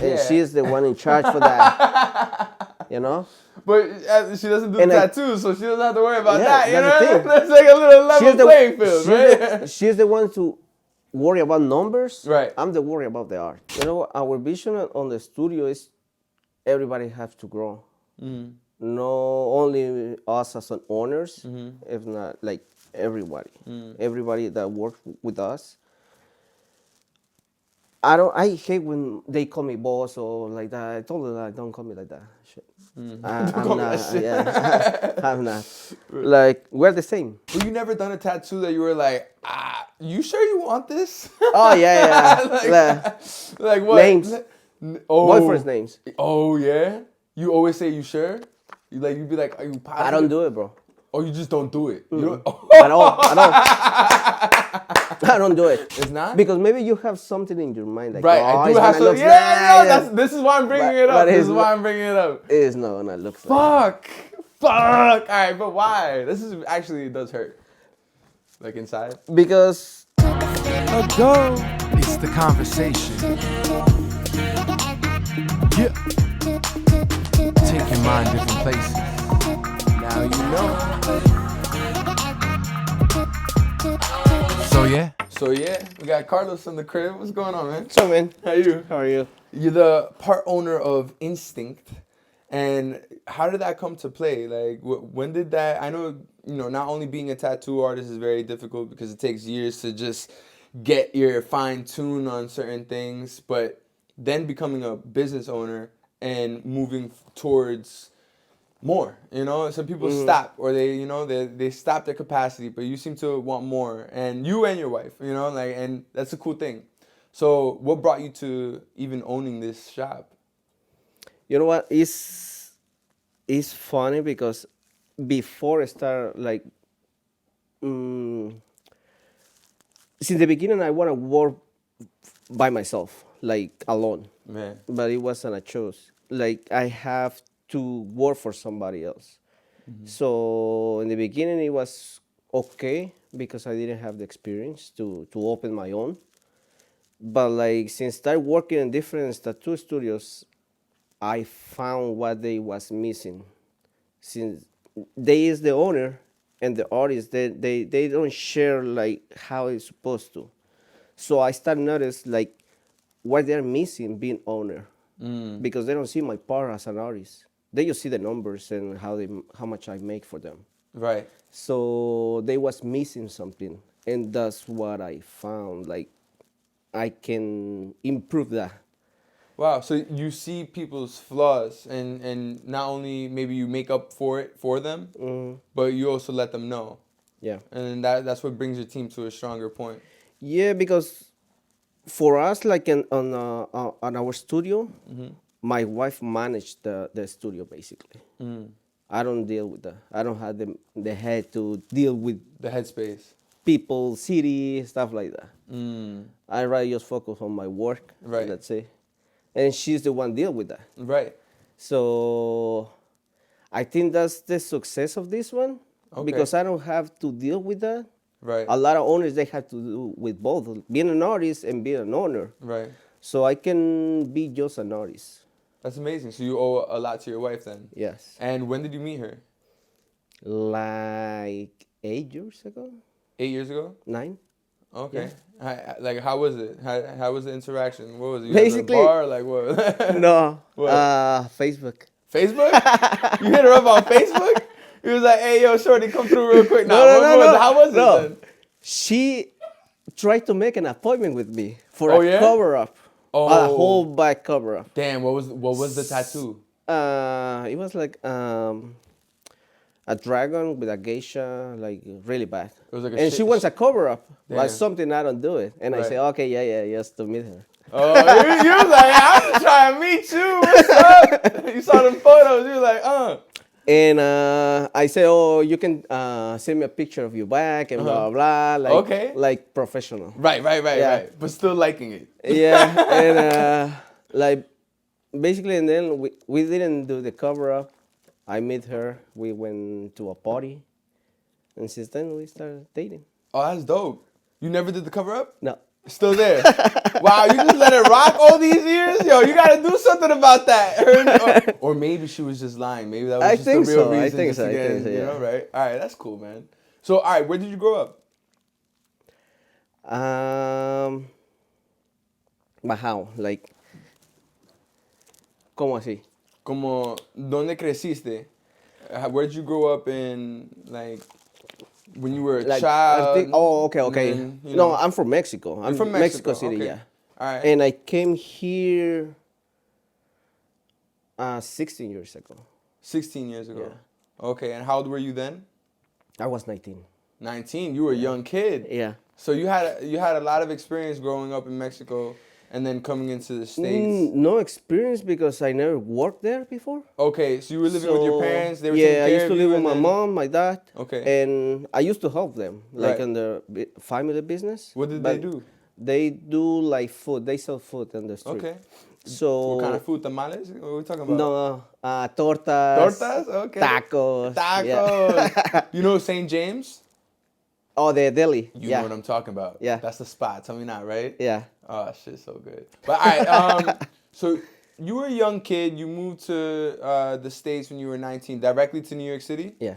and she's the one in charge for that. You know. But she doesn't do tattoos, so she doesn't have to worry about that. You that's the know, thing. that's like a little level playing field, right? She's the one to worry about numbers. Right. I'm the worry about the art. You know, our vision on the studio is everybody has to grow. Mm-hmm. No only us as an owners, if not like everybody. Everybody that works with us. I hate when they call me boss or like that. I told them that don't call me like that. Shit. I'm not. Yeah, I'm not. Like we're the same. Well, you never done a tattoo that you were like, you sure you want this? Oh yeah. like what? Names. Oh. Boyfriend's names. Oh yeah. You always say you sure. You'd be like, are you positive? I don't do it, bro. Oh, you just don't do it. You don't. At all. I don't do it. It's not? Because maybe you have something in your mind. Like, right, oh, I do have something. Yeah. This is why I'm bringing it up. This is why I'm bringing it up. It is not gonna look like. Fuck. All right, but why? This is actually, it does hurt. Like inside? Because. Ago. It's the conversation. Yeah. Take your mind different places. Now you know. So yeah, we got Carlos in the crib. What's going on, man? What's up, man? How you? How are you? You're the part owner of Instinct, and how did that come to play? Like, when did that? I know, not only being a tattoo artist is very difficult because it takes years to just get your fine tune on certain things, but then becoming a business owner and moving towards more, some people stop, or they stop their capacity, but you seem to want more, and you and your wife, and that's a cool thing. So what brought you to even owning this shop? You know what? It's funny because before I start, like, since the beginning, I want to work by myself, like alone. Man. But it wasn't a choice. Like, I have to work for somebody else. Mm-hmm. So in the beginning, it was okay because I didn't have the experience to open my own. But like, since I started working in different tattoo studios, I found what they was missing. Since they is the owner and the artist, they don't share like how it's supposed to. So I started notice like what they're missing being owner. Because they don't see my part as an artist. They just see the numbers and how much I make for them. Right. So they was missing something, and that's what I found. Like, I can improve that. Wow. So you see people's flaws, and not only maybe you make up for it for them, but you also let them know. Yeah. And that's what brings your team to a stronger point. Yeah, because for us, like on our studio, my wife managed the studio basically. I don't deal with that. I don't have the head to deal with the headspace, people, city, stuff like that. I rather just focus on my work. Right. Let's say, and she's the one deal with that. Right. So I think that's the success of this one, because I don't have to deal with that. Right. A lot of owners, they have to do with both, being an artist and being an owner. Right. So I can be just an artist. That's amazing. So you owe a lot to your wife then? Yes. And when did you meet her? Like 8 years ago. 8 years ago? 9. Okay. Yeah. How was it? How was the interaction? What was it? You Basically, at the bar? Like what? No. What? Facebook. Facebook? You hit her up on Facebook? He was like, hey, yo, shorty, come through real quick. No. How was it then? She tried to make an appointment with me for a cover-up. Oh. A whole back cover-up. Damn, what was the tattoo? It was like a dragon with a geisha, like really bad. It was like and she wants a cover-up, Damn. but something I don't do it. And I say, okay, yeah, just to meet her. Oh, you was like, I'm trying to meet you. What's up? You saw them photos. You was like, And I say, oh, you can send me a picture of your back and blah, blah, blah. Like, like professional. Right. But still liking it. Yeah. And like, basically, and then we didn't do the cover-up. I met her. We went to a party. And since then, we started dating. Oh, that's dope. You never did the cover-up? No. Still there. Wow, you just let it rock all these years? Yo, you gotta do something about that. Or maybe she was just lying. Maybe that was I just the think real so. I reason. think Just so. to I get think in, so, you yeah. know, right? All right, that's cool, man. So, all right, where did you grow up? But how? Like, ¿cómo así? Como, ¿dónde creciste? Where did you grow up in, like, when you were a Like, child? okay, and okay. then, you No, know. I'm from Mexico. I'm from Mexico Mexico, City, okay. yeah. All right. And I came here 16 years ago. 16 years ago. Yeah. Okay, and how old were you then? I was 19. 19. You were a young kid. Yeah. So you had a lot of experience growing up in Mexico and then coming into the States. No experience because I never worked there before. Okay, so you were living with your parents. They were yeah, taking I care used to of live you, with and my then- mom, my dad. Okay. And I used to help them, like Right. in the family business. What did But they do? They do like food. They sell food in the street. Okay. So What kind of food? Tamales? What are we talking about? No, tortas. Tortas? Okay. Tacos. Tacos. Yeah. You know St. James? Oh, the deli. You yeah. know what I'm talking about. Yeah. That's the spot. Tell me not, right? Yeah. Oh, shit, so good. But all right, so you were a young kid. You moved to the States when you were 19, directly to New York City? Yeah.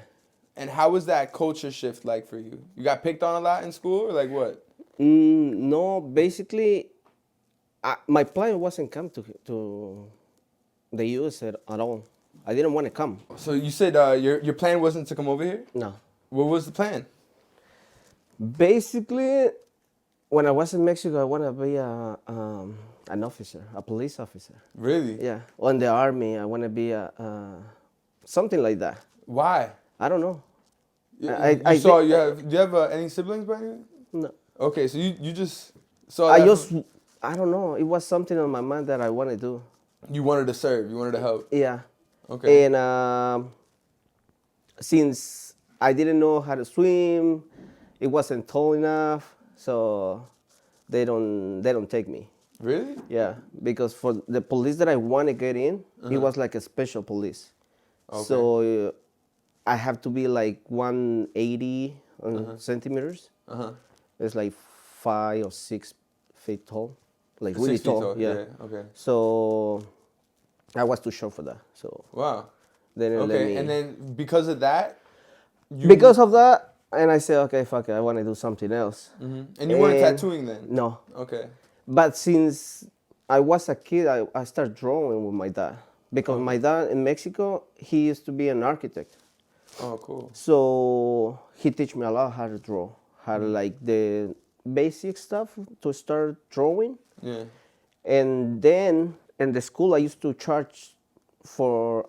And how was that culture shift like for you? You got picked on a lot in school, or like what? No, basically, my plan wasn't come to the US at all. I didn't want to come. So you said your plan wasn't to come over here? No. What was the plan? Basically, when I was in Mexico, I want to be an officer, a police officer. Really? Yeah. Or in the army, I want to be something like that. Why? I don't know. You, I you saw think- you have. Do you have any siblings by any? No. Okay, so you just saw. I that just, from- I don't know. It was something on my mind that I want to do. you wanted to serve. You wanted to help. Yeah. Okay. And since I didn't know how to swim, it wasn't tall enough, so they don't take me. Really? Yeah, because for the police that I want to get in, it was like a special police. Okay. So I have to be like 180 centimeters. Uh-huh. It's like 5 or 6 feet tall, like 6 really feet tall. tall, Yeah. yeah, okay. So I was too short for that. So Wow. they didn't let Okay, me. and then because of that, you Because of that, and I said, okay, fuck it, I want to do something else. and you weren't tattooing then. No. Okay. But since I was a kid, I started drawing with my dad. Because my dad in Mexico, he used to be an architect. Oh, cool. So he teach me a lot how to draw, how to like the basic stuff to start drawing. Yeah. And then in the school, I used to charge for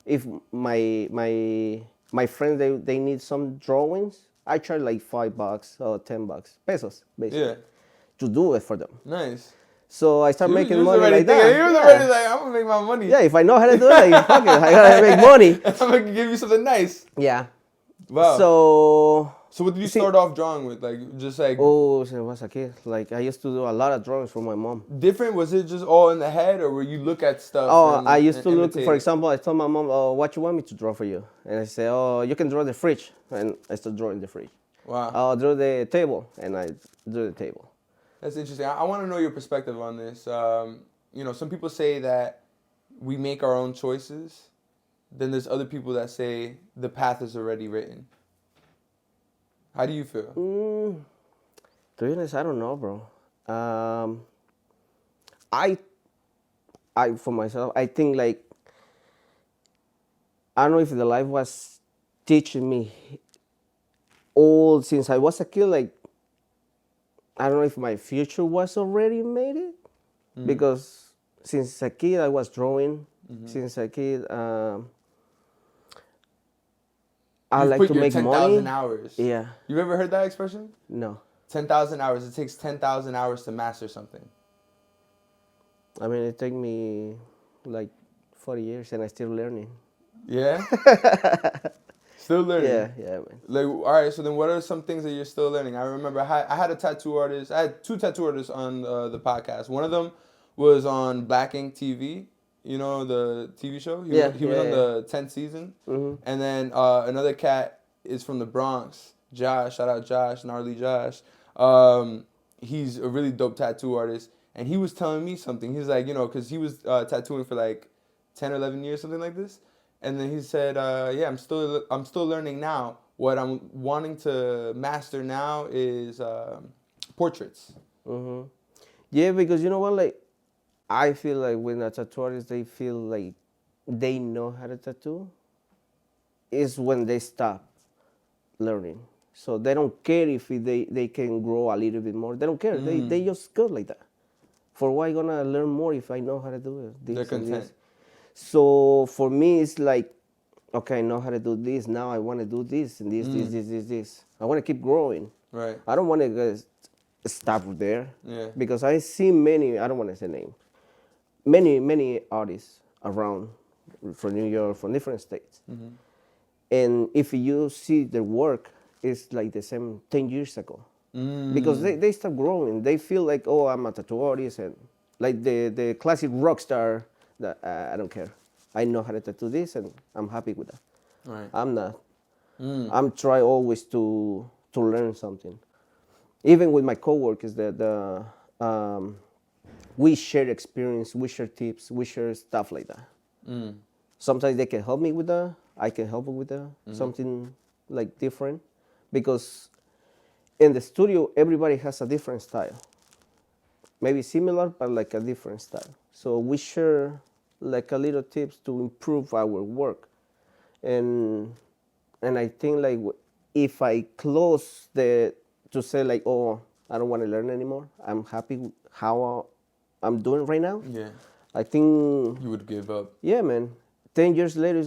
if my friends they need some drawings. I charge like $5 or $10 pesos basically Yeah. to do it for them. Nice. So I start You making was money already like thinking- that. You was Yeah. already like, I'm gonna make my money. Yeah, if I know how to do it, like, fuck it, I gotta make money. I'm gonna give you something nice. Yeah. Wow. So what did you see- start off drawing with? Like just like since I was a kid, like I used to do a lot of drawings for my mom. different? Was it just all in the head, or were you look at stuff? Oh, and- I used to and look. imitate For it? example, I told my mom, "Oh, what you want me to draw for you?" And I say, "Oh, you can draw the fridge," and I start drawing the fridge. Wow. I'll draw the table, and I drew the table. That's interesting. I want to know your perspective on this. You know, some people say that we make our own choices. Then there's other people that say the path is already written. How do you feel? To be honest, I don't know, bro. I for myself, I think like I don't know if the life was teaching me all since I was a kid. Like I don't know if my future was already made it because since a kid I was drawing. Since a kid, I You've like put to your make 10,000 money. hours. Yeah, You've ever heard that expression? no. 10,000 hours. It takes 10,000 hours to master something. I mean, it took me like 40 years and I'm still learning. Yeah? Still learning? Yeah, man. Like, all right, so then what are some things that you're still learning? I remember I had a tattoo artist. I had 2 tattoo artists on the podcast. One of them was on Black Ink TV, you know, the TV show? He was on the 10th season. Mm-hmm. And then another cat is from the Bronx, Josh. Shout out Josh, gnarly Josh. he's a really dope tattoo artist, and he was telling me something. He's like, because he was tattooing for like 10 or 11 years, something like this. And then he said, yeah, I'm still learning now. What I'm wanting to master now is portraits. Mm-hmm. Yeah, because you know what, like, I feel like when a tattoo artist, they feel like they know how to tattoo, is when they stop learning. So they don't care if they can grow a little bit more. They don't care. They just go like that. For why gonna learn more if I know how to do it? They're content. So for me, it's like, okay, I know how to do this. Now I want to do this and this. I want to keep growing. Right. I don't want to stop there. Yeah. Because I see many, I don't want to say name, many artists around from New York, from different states. Mm-hmm. And if you see their work, it's like the same 10 years ago. Because they start growing. They feel like, oh, I'm a tattoo artist, and like the classic rock star, that I don't care. I know how to tattoo this, and I'm happy with that. Right. I'm not. I'm try always to learn something. Even with my coworkers, we share experience, we share tips, we share stuff like that. Sometimes they can help me with that. I can help them with that. Something like different, because in the studio everybody has a different style. Maybe similar, but like a different style. So we share like a little tips to improve our work, and I think like if I close to say like, oh, I don't want to learn anymore, I'm happy with how I'm doing right now. Yeah. I think You would give up. yeah, man. 10 years later,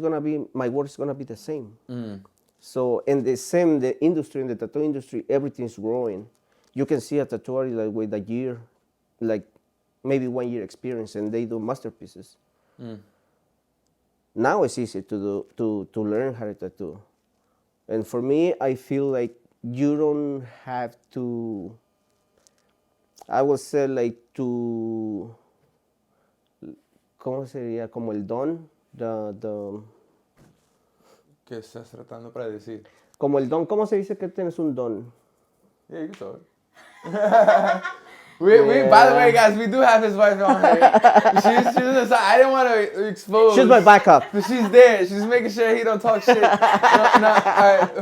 my work is gonna be the same. So in the industry, in the tattoo industry, everything's growing. You can see a tattoo artist like with a year, like maybe 1 year experience, and they do masterpieces. Now it's easy to learn how to tattoo. And for me, I feel like you don't have to, I would say like to, ¿cómo sería? Como el don, ¿Qué estás tratando para decir? como el don, ¿cómo se dice que tienes un don? Yeah, you can talk. By the way, guys, we do have his wife on here. She's on the side. I didn't want to expose. She's my backup. But she's there. She's making sure he don't talk shit. No, all right.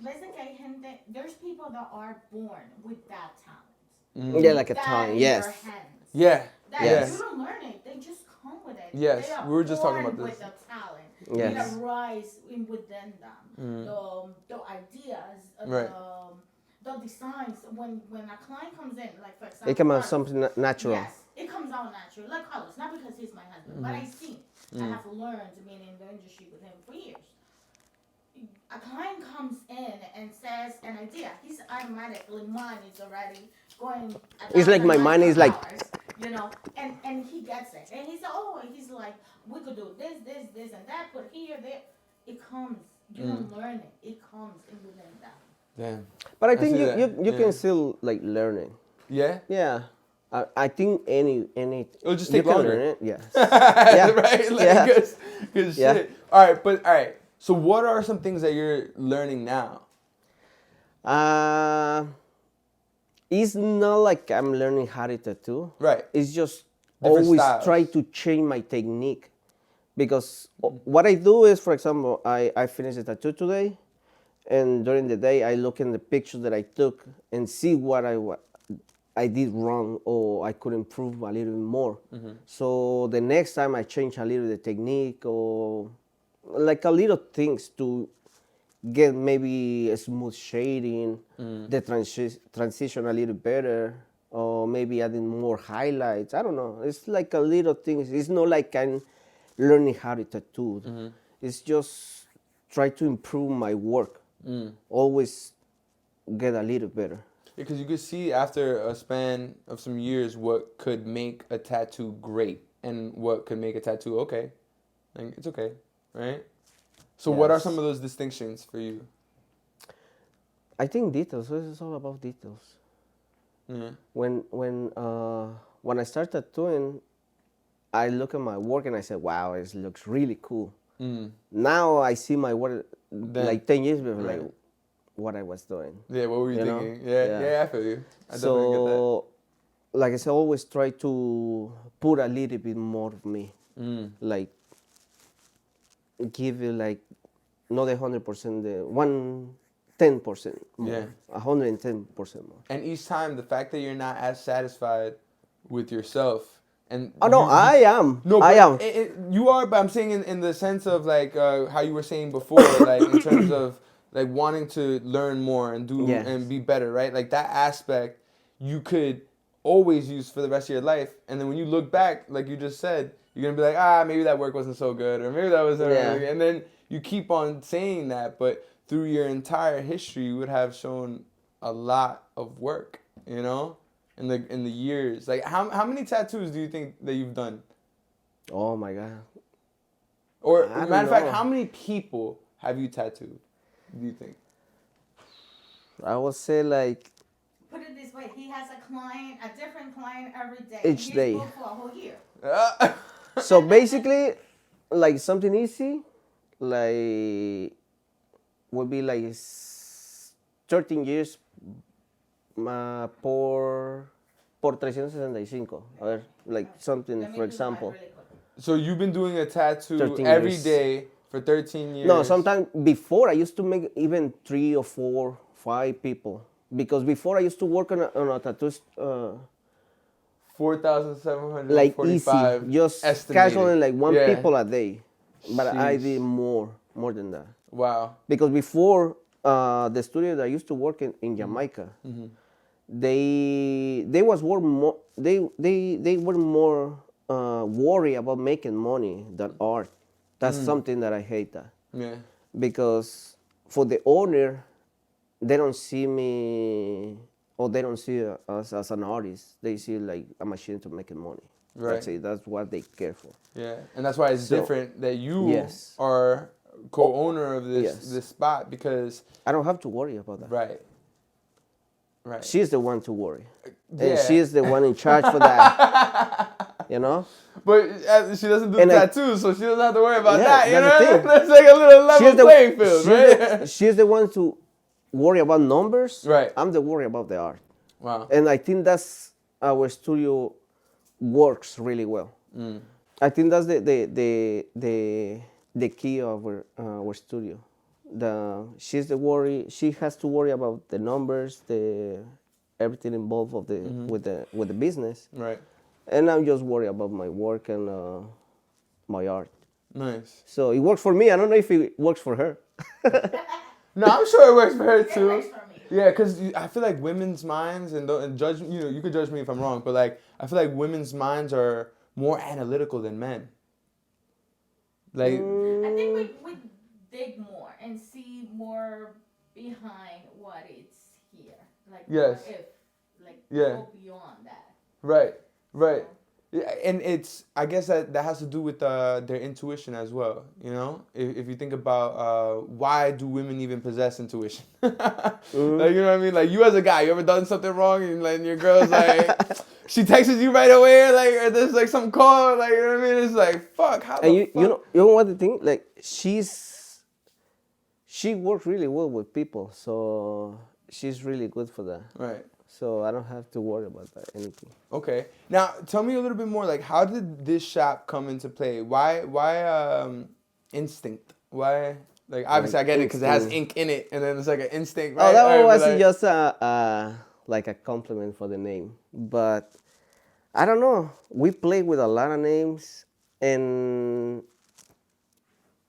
Listen, que hay gente, there's people that are born with that talent. Yeah, like a That tongue, in yes. their hands. Yeah. That Yes. you don't learn it, they just come with it. Yes, They are we were just talking born about this. with the talent. Yes. It arises within them. The ideas, Right. the designs. When a client comes in, like for example, It can be Carlos, something natural. Yes, it comes out natural. Like Carlos, not because he's my husband, but I see. I have learned being in the industry with him for years. A client comes in and says an idea, he's automatically, mine is already going. It's like my mind is like, and he gets it, and he's like, we could do this, and that, put here, there. It comes. You don't learn it. It comes in within that. Damn. but I I think see you that, can still like learn it. Yeah? Yeah. I think any It'll just you take can longer. learn it. Yes. Yeah. Right? Like, Yeah. good Yeah. shit. All right. So what are some things that you're learning now? It's not like I'm learning how to tattoo. Right. It's just Different always styles. try to change my technique, because what I do is, for example, I finish a tattoo today, and during the day I look in the pictures that I took and see what I did wrong or I could improve a little bit more. So the next time I change a little the technique, or like a little things to get maybe a smooth shading, the transition a little better, or maybe adding more highlights. I don't know. It's like a little things. It's not like I'm learning how to tattoo. It's just try to improve my work. Always get a little better. Because you could see after a span of some years what could make a tattoo great and what could make a tattoo okay. Like, it's okay, right? So what are Yes. some of those distinctions for you? I think details. It's all about details. Yeah. When I start tattooing, I look at my work and I say, "Wow, it looks really cool." Now I see my work like 10 years before, like, Right. what I was doing. Yeah, what were you You know? thinking? Yeah, Yeah. yeah, I feel you. I definitely get that. So, like I said, I always try to put a little bit more of me. Like, give you like, not 100%, the 110% more. Yeah. 110% more. And each time, the fact that you're not as satisfied with yourself, and Oh, no, I am. No, I but am. you are. But I'm saying in the sense of like how you were saying before, like in terms of like wanting to learn more and do Yes. and be better, right? Like that aspect, you could always use for the rest of your life. And then when you look back, like you just said, you're gonna be like, maybe that work wasn't so good, or maybe that wasn't. Yeah. Really. And then you keep on saying that, but through your entire history, you would have shown a lot of work, you know, in the years. Like how many tattoos do you think that you've done? Oh, my God. Or I don't matter of fact, know. how many people have you tattooed? Do you think? I would say like Put it this way, he has a different client every day. Each He's day. booked for a whole year. So basically, like something easy, like would be like 13 years por 365. A ver, like something, Let me for do the math example. really quick. So you've been doing a tattoo 13 every years. day for 13 years. No, sometimes before I used to make even 3 or 4, 5 people. Because before I used to work on a tattoo, 4,745. like easy, just estimated. casually like one Yeah. people a day. But I Sheesh. did more than that. Wow. Because before the studio that I used to work in Jamaica, they was work more, they were more worried about making money than art. That's something that I hate that. Yeah. Because for the owner, they don't see me, or they don't see us as an artist. They see like a machine to making money. Right. That's it. That's what they care for. Yeah. And that's why it's So, different that you yes. are co-owner of this Yes. this spot because I don't have to worry about that. right. Right. She's the one to worry. Yeah. And she's the one in charge for that. You know? But she doesn't do And I- tattoos, so she doesn't have to worry about Yeah, that. You that's the know, thing. that's like a little level She's the- playing field, right? She's the one to worry about numbers. Right. I'm the worry about the art. Wow. And I think that's our studio works really well. I think that's the key of our studio. She's the worry. She has to worry about the numbers, everything involved of with the business. Right. And I'm just worried about my work and my art. Nice. So it works for me. I don't know if it works for her. No, I'm sure it works for her It too. works for me. Yeah, because I feel like women's minds, and judge, you know, you could judge me if I'm wrong, but like, I feel like women's minds are more analytical than men. Like, I think we dig more and see more behind what it's here. Like Yes. what if, like Yeah. go beyond that. right. Yeah, and I guess that has to do with their intuition as well, you know? If you think about why do women even possess intuition? Like, you know what I mean? Like, you as a guy, you ever done something wrong and like your girl's like, she texts you right away, like, or there's like some call, like, you know what I mean? It's like, fuck, how And the fuck? you know what the thing? Like she works really well with people, so she's really good for that. Right. So I don't have to worry about that anything. Okay. Now, tell me a little bit more. Like, how did this shop come into play? Why instinct? Why? Like, obviously, I get it because it has ink in it, and then it's like an instinct, right? Oh, that Right, was but like- just like a compliment for the name. But I don't know. We played with a lot of names, and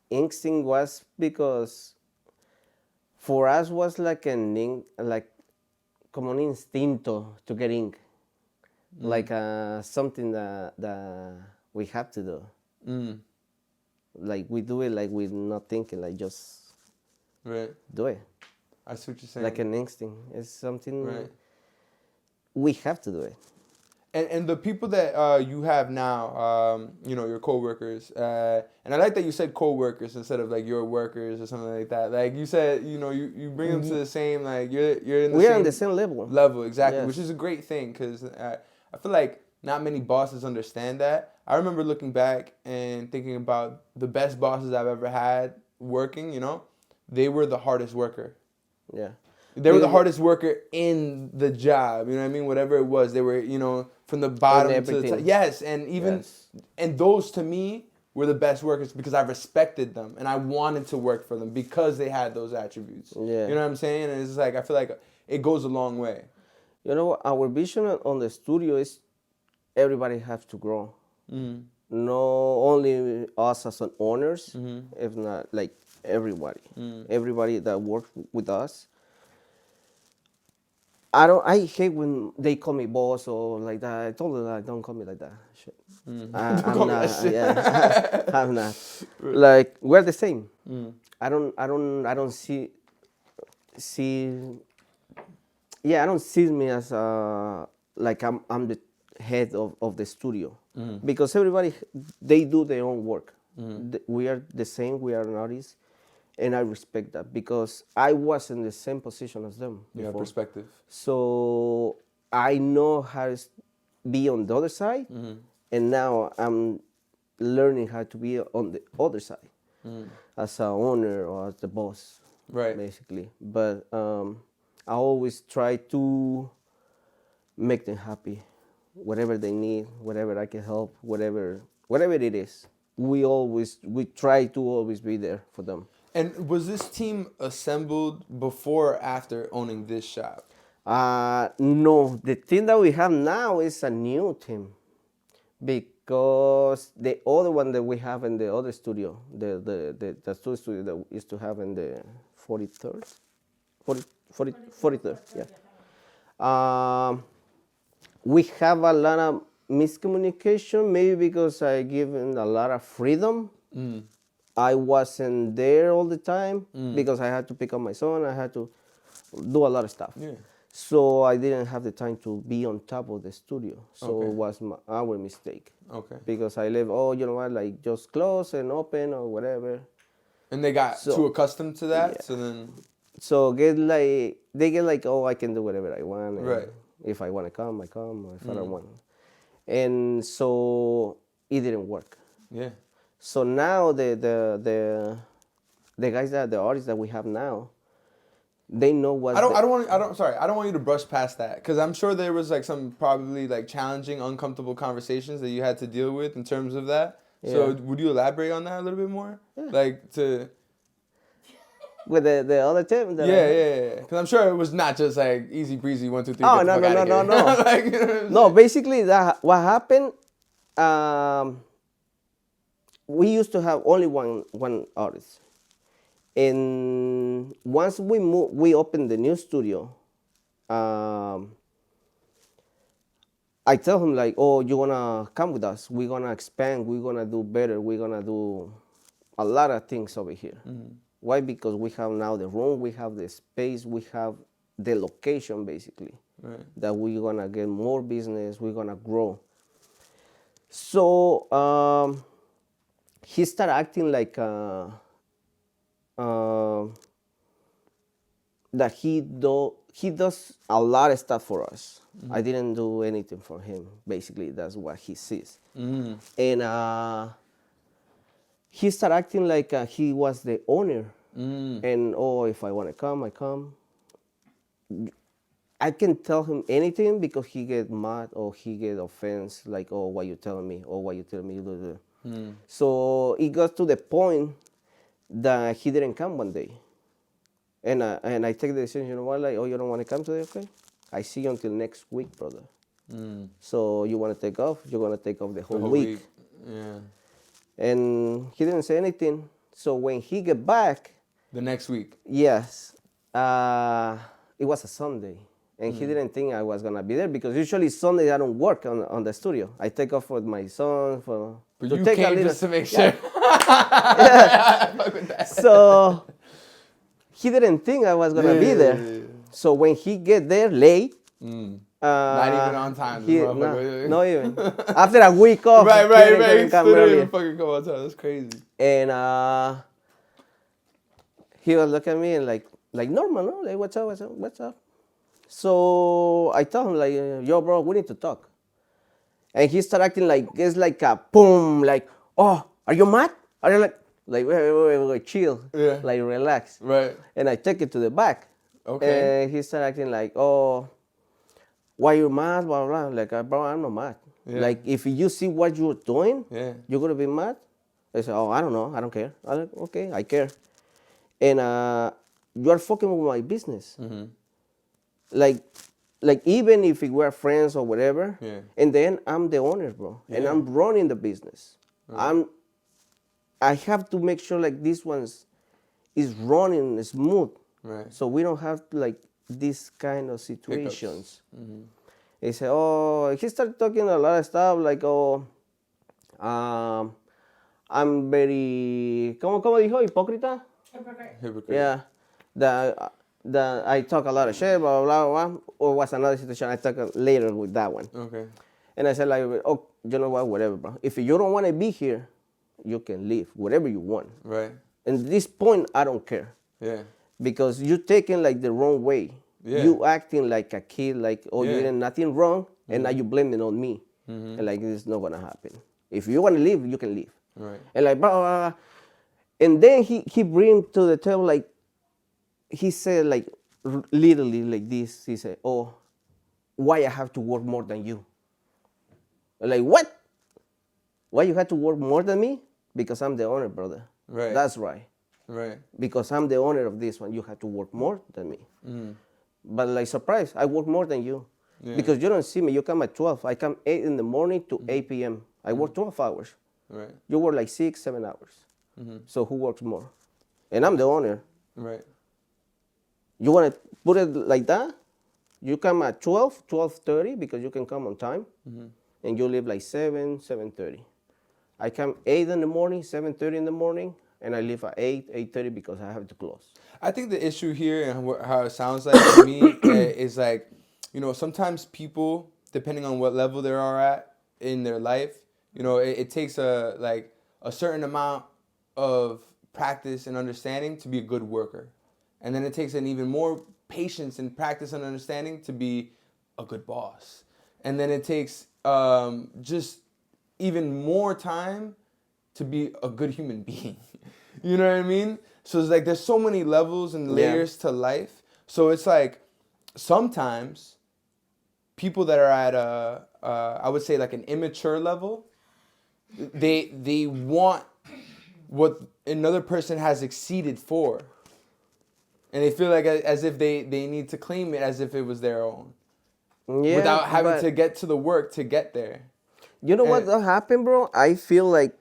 instinct was because for us was like como un instinto to get ink, like something that we have to do. Like we do it like we're not thinking, like just Right. do it. I see what you're saying. Like an instinct. It's something Right. we have to do it. And the people that you have now, you know, your coworkers, and I like that you said coworkers instead of like your workers or something like that. Like you said, you know, you bring them to the same, like you're in the We same are on the same level. level, exactly, Yes. which is a great thing because I feel like not many bosses understand that. I remember looking back and thinking about the best bosses I've ever had working, you know, they were the hardest worker. Yeah. They were the Because hardest worker in the job. You know what I mean? Whatever it was, they were, from the bottom to the top. everything. Yes, and even Yes. and those to me were the best workers because I respected them and I wanted to work for them because they had those attributes. Yeah. You know what I'm saying? And it's like I feel like it goes a long way. You know, our vision on the studio is everybody have to grow. No only us as an owners, if not like everybody. Everybody that works with us. I hate when they call me boss or like that. I told them like, don't call me like that. Shit. I'm call me not. that shit. Yeah, I'm not. Like we're the same. I don't see. Yeah, I don't see me as like I'm the head of the studio because everybody they do their own work. We are the same. We are an artist, and I respect that because I was in the same position as them You have before. perspective. So I know how to be on the other side, and now I'm learning how to be on the other side as a owner or as the boss, Right. basically. But I always try to make them happy, whatever they need, whatever I can help, whatever it is. We try to always be there for them. And was this team assembled before or after owning this shop? No, the team that we have now is a new team because the other one that we have in the other studio, the studio that we used to have in the 43rd, 43rd, yeah. We have a lot of miscommunication, maybe because I given a lot of freedom. I wasn't there all the time because I had to pick up my son. I had to do a lot of stuff. Yeah. So I didn't have the time to be on top of the studio. So Okay. it was our mistake. Okay. Because I left, you know what, like just close and open or whatever. And they got So- too accustomed to that, Yeah. so then So they get like, I can do whatever I want. And Right. if I want to come, I come. Or if I don't want. And so it didn't work. yeah. So now the guys the artists that we have now, they know what I don't want you to brush past that because I'm sure there was like some probably like challenging, uncomfortable conversations that you had to deal with in terms of that. So Yeah. would you elaborate on that a little bit more? Like to with the other team. yeah. Because I'm sure it was not just like easy breezy 1 2 3. Oh, get the no, fuck no, outta no, here. no. Like, you know what I'm No, saying? basically what happened. We used to have only one artist, and once we opened the new studio. I tell him like, you wanna come with us? We're gonna expand. We're gonna do better. We're gonna do a lot of things over here. Why? Because we have now the room, we have the space, we have the location basically. Right. That we're gonna get more business. We're gonna grow. So he started acting like that he does a lot of stuff for us. I didn't do anything for him. Basically, that's what he sees. And he started acting like he was the owner. And if I want to come, I come. I can tell him anything because he get mad or he get offense, like, what you telling me, or what you tell me. So it got to the point that he didn't come one day. And I take the decision, you know what, like, you don't want to come today, okay? I see you until next week, brother. So you want to take off? You're going to take off the whole week. Yeah. And he didn't say anything. So when he get back, The next week. yes, it was a Sunday. And he didn't think I was going to be there because usually Sunday I don't work on the studio. I take off with my son. But to you take a came little- just to make sure. Fuck with that. So he didn't think I was going to be there. Yeah. So when he get there late, Not even on time. this motherfucker. no even. After a week off, Right. he didn't He even come still didn't early. even fucking come on time. That's crazy. And he was looking at me and like normal, no? Like, what's up? So I told him like, yo, bro, we need to talk. And he started acting like it's like a boom, like, are you mad? Are you like wait, chill, Yeah. like relax. Right. And I take it to the back. Okay. And he started acting like, oh, why you mad, blah, blah, blah. Like, bro, I'm not mad. Yeah. Like, if you see what you're doing, Yeah. you're going to be mad? I said, oh, I don't know. I don't care. I like, okay, I care. And you're fucking with my business. Mm-hmm. Like even if we were friends or whatever, Yeah. and then I'm the owner, bro. And Yeah. I'm running the business. I have to make sure like this one's is running smooth. Right. So we don't have like these kind of Hiccups. situations. Mm-hmm. He said, oh, he started talking a lot of stuff like, oh, I'm very, ¿cómo dijo? Hipócrita? Hypocrite. Hypocrite. Yeah. That I talk a lot of shit, blah, blah, blah, blah. Or was another situation I talk later with that one. Okay. And I said like, oh, you know what, whatever, bro. If you don't want to be here, you can leave, whatever you want. Right. And at this point, I don't care. Yeah. Because you're taking like the wrong way. Yeah. You acting like a kid, like, oh, you Yeah. did nothing wrong, and now you blaming on me. And like, this is not gonna happen. If you want to leave, you can leave. Right. And like, blah, blah, blah. And then he bring to the table, like, he said, like, literally like this. He said, oh, why I have to work more than you? Like, what? Why you have to work more than me? Because I'm the owner, brother. Right. That's right. Right. Because I'm the owner of this one, you have to work more than me. But like, surprise, I work more than you. Yeah. Because you don't see me, you come at 12. I come 8 in the morning to 8 p.m. I work 12 hours. Right. You work like 6, 7 hours. So who works more? And I'm the owner. Right. You want to put it like that? You come at 12, 12:30 because you can come on time. And you leave like 7, 7:30. I come 8 in the morning, 7:30 in the morning, and I leave at 8, 8:30 because I have to close. I think the issue here and how it sounds like to me is like, you know, sometimes people, depending on what level they are at in their life, you know, it takes a certain amount of practice and understanding to be a good worker. And then it takes an even more patience and practice and understanding to be a good boss. And then it takes just even more time to be a good human being. You know what I mean? So it's like there's so many levels and layers to life. So it's like sometimes people that are at I would say like an immature level, they want what another person has exceeded for. And they feel like as if they need to claim it as if it was their own. Yeah, without having but to get to the work to get there. you know what happened, bro? I feel like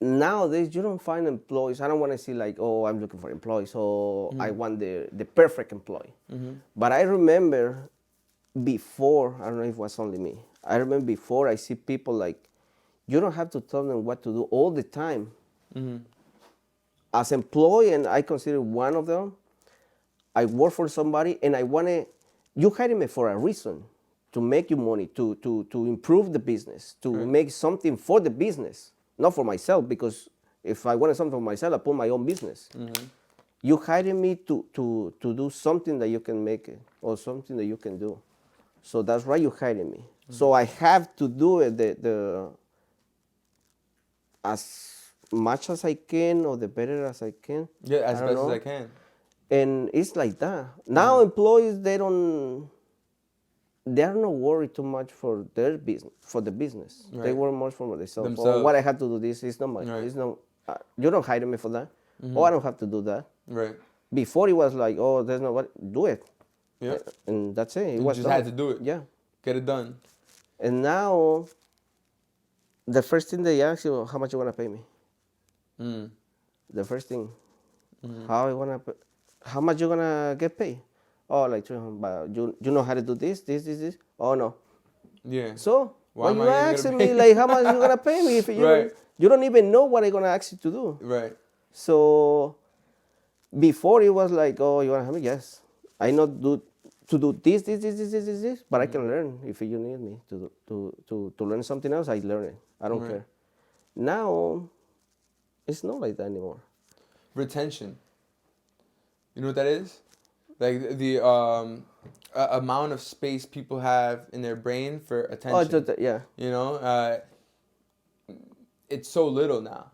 nowadays you don't find employees. I don't want to see like, oh, I'm looking for employees, so I want the perfect employee. But I remember before, I don't know if it was only me. I remember before I see people like, you don't have to tell them what to do all the time. As employee, and I consider one of them, I work for somebody and you hire me for a reason, to make you money, to improve the business, to make something for the business, not for myself, because if I wanted something for myself, I put my own business. You hire me to do something that you can make it, or something that you can do. So that's why you hire me. So I have to do it the as much as I can, or the better as I can. Yeah, as I best don't as know. I can. And it's like that. Now employees, they are not worried too much for their business, for the business. They Right. worry more for themselves. Oh, Themselves. what I have to do this is not much. Right. It's not. You don't hire me for that. Oh, I don't have to do that. Right. Before it was like, oh, there's no what. Do it. Yeah. And that's it. It You was just done. had to do it. Yeah. Get it done. And now, the first thing they ask you, how much you wanna pay me? The first thing, how much you gonna get paid? Oh, like 300. But you know how to do this. Oh no. Yeah. So Why why am you I even gonna asking pay me like how much you gonna pay me if you Right. you don't even know what I'm gonna ask you to do? Right. So before it was like, oh, you wanna have me? Yes, I know to do this, but I can learn if you need me to learn something else. I learn it. I don't care. Now it's not like that anymore. Retention. You know what that is? Like the amount of space people have in their brain for attention. Yeah. You know, it's so little now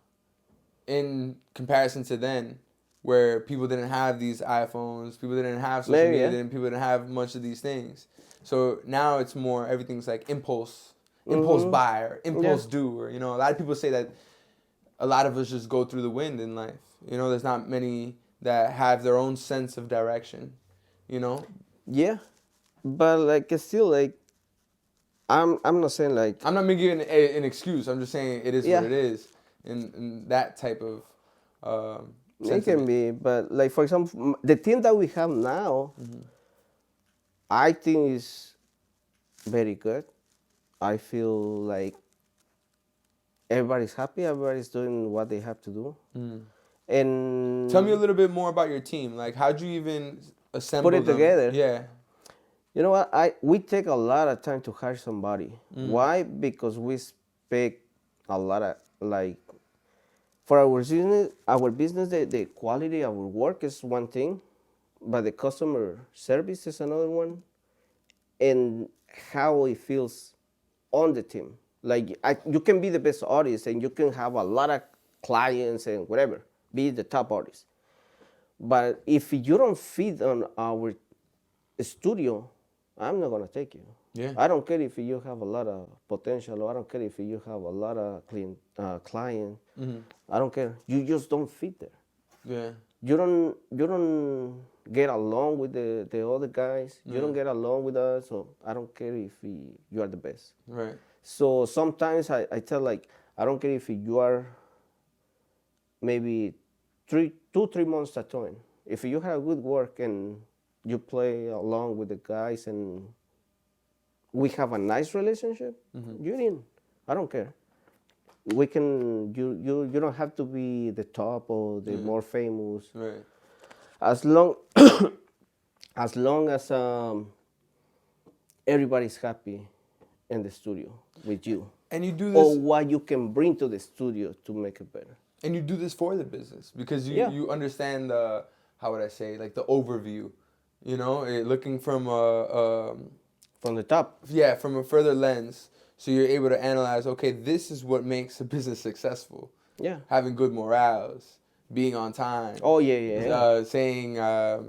in comparison to then. where people didn't have these iPhones, people didn't have social Maybe, media, yeah. people didn't have much of these things. So now it's more, everything's like impulse Mhm. buy or impulse Yeah. do, or a lot of people say that a lot of us just go through the wind in life. There's not many that have their own sense of direction. You know, Yeah, but like it's still like I'm not saying like I'm not making an excuse. I'm just saying it is what yeah, it is, in that type of it can sentiment. be, but like for example, the team that we have now, I think is very good. I feel like everybody's happy, everybody's doing what they have to do, Tell me a and little bit more about your team. Like, how'd you even put assemble it them? together. Yeah. You know what? We take a lot of time to hire somebody. Why? Because we expect a lot of like for our business, the quality of our work is one thing, but the customer service is another one, and how it feels on the team. Like you can be the best artist and you can have a lot of clients and whatever, be the top artist. But if you don't fit on our studio, I'm not gonna take you. Yeah. I don't care if you have a lot of potential, or I don't care if you have a lot of client. I don't care. You just don't fit there. Yeah. You don't get along with the other guys. You don't get along with us. So I don't care if you are the best. Right. So sometimes I tell like I don't care if you are maybe 3 months at a time. If you have good work and you play along with the guys and we have a nice relationship, you're in. I don't care. We can you don't have to be the top or the more famous. Right. As long as long as everybody's happy in the studio with you. And you do Or this, what you can bring to the studio to make it better. and you do this for the business because you Yeah. you understand the, how would I say, like the overview, looking from From the top. yeah, from a further lens, so you're able to analyze, okay, this is what makes a business successful. Yeah. Having good morals, being on time. Oh, yeah. Saying, I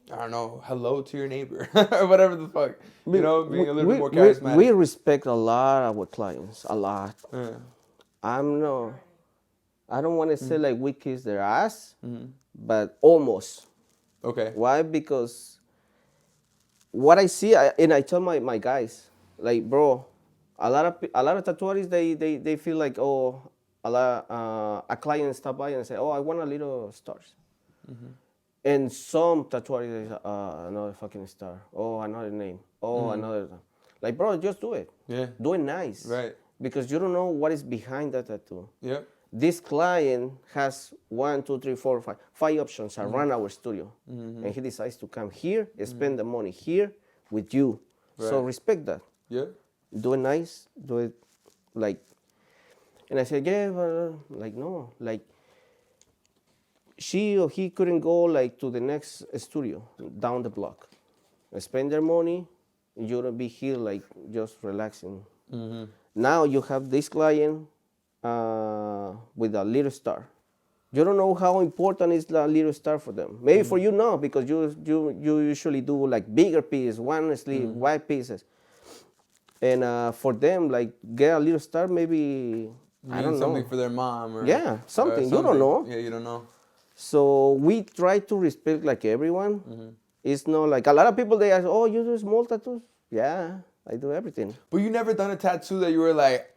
don't know, hello to your neighbor or whatever the fuck. Being a little bit more charismatic. We respect a lot of our clients, a lot. Yeah. I don't want to say like we kiss their ass, but almost. Okay. Why? Because what I see, and I tell my guys, like, bro, a lot of tattooers, they feel like, oh, a client stop by and say, oh, I want a little stars. And some tattooers say, another fucking star. Oh, another name. Oh, another. Like, bro, just do it. Yeah. Do it nice. Right. Because you don't know what is behind that tattoo. Yep. This client has 1, 2, 3, 4, 5 options around our studio. And he decides to come here, spend the money here with you. So Right. respect that. Yeah. Do it nice. Do it like. And I said, yeah, but like, no. Like, she or he couldn't go like to the next studio down the block. Spend their money, you're gonna be here like just relaxing. Now you have this client with a little star. You don't know how important is the little star for them. Maybe for you, no, because you usually do like bigger pieces, one sleeve, white pieces. And for them, like get a little star, maybe I don't know. Something for their mom or Yeah, something. You don't know. Yeah, you don't know. So we try to respect like everyone. It's not like a lot of people they ask, oh, you do small tattoos? Yeah, I do everything. But you never done a tattoo that you were like,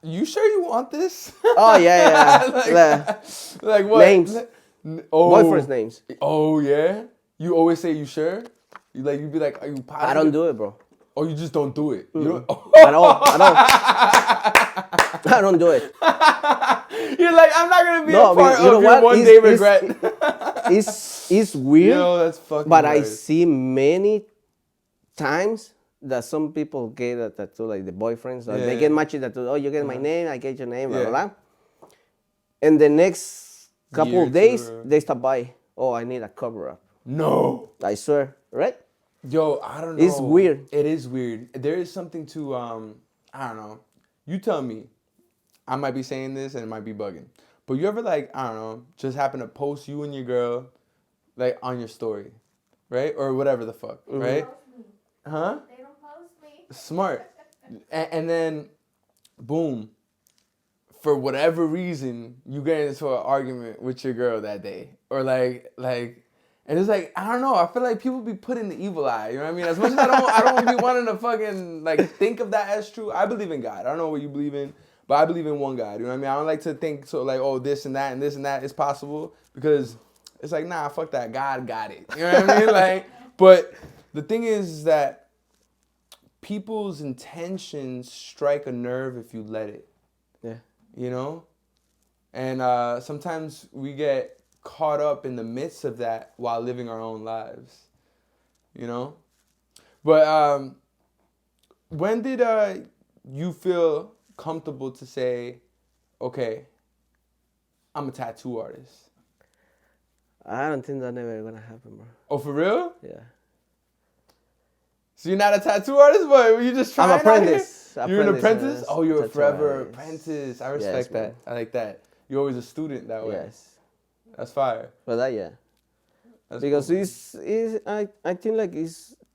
you sure you want this? Oh yeah. Like what? Names. Oh. Boyfriend's names. Oh yeah. You always say you sure. You'd be like, are you positive? I don't do it, bro. Oh, you just don't do it. You don't. At all. I don't do it. You're like, I'm not gonna be No, a part you know of your what? one day regret. It's weird. Yo, that's fucking But I hilarious. see many times that some people get a tattoo, like the boyfriends, or they get matching tattoo. Oh, you get my name, I get your name, blah, blah, blah. And the next couple Year of days, two, they stop by. Oh, I need a cover up. No. I swear, right? Yo, I don't know. It's weird. It is weird. There is something to I don't know. You tell me. I might be saying this and it might be bugging. But you ever like, I don't know, just happen to post you and your girl like on your story, right? Or whatever the fuck, right? Huh? They don't post me. Smart. And then, boom, for whatever reason, you get into an argument with your girl that day. Or and it's like, I don't know, I feel like people be putting the evil eye, you know what I mean? As much as I don't be wanting to fucking, like, think of that as true, I believe in God. I don't know what you believe in, but I believe in one God, you know what I mean? I don't like to think so, like, oh, this and that is possible, because it's like, nah, fuck that, God got it, you know what I mean? Like, but the thing is that people's intentions strike a nerve if you let it. Yeah. You know? And sometimes we get caught up in the midst of that while living our own lives. You know? But when did you feel comfortable to say, okay, I'm a tattoo artist? I don't think that never gonna happen, bro. Oh, for real? Yeah. So you're not a tattoo artist, but you just trying I'm apprentice. apprentice. You're an apprentice? Yes. Oh, you're a Tattoo forever artist. apprentice. I Yes, respect that. man. I like that. You're always a student that way. Yes. That's fire. But that, yeah. That's Because cool. I think like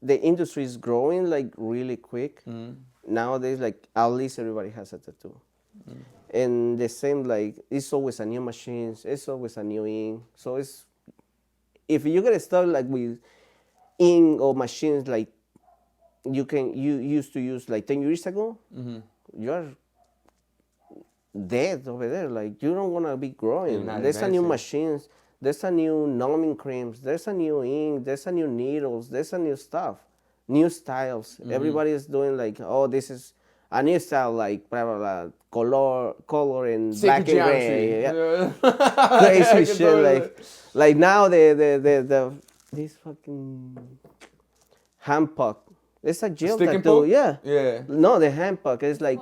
the industry is growing like really quick. Nowadays, like at least everybody has a tattoo. And the same, like, it's always a new machine, it's always a new ink. So it's, if you get start like with ink or machines like you used to use like 10 years ago, you're dead over there. Like, you don't want to be growing. There's a new machines, there's a new numbing creams, there's a new ink, there's a new needles, there's a new stuff, new styles. Everybody is doing like, oh, this is a new style, like blah blah blah, color and black and gray, crazy shit. Like now the this fucking hand puck. It's a gel Stick and tattoo, poke? yeah. Yeah. No, the hand puck is like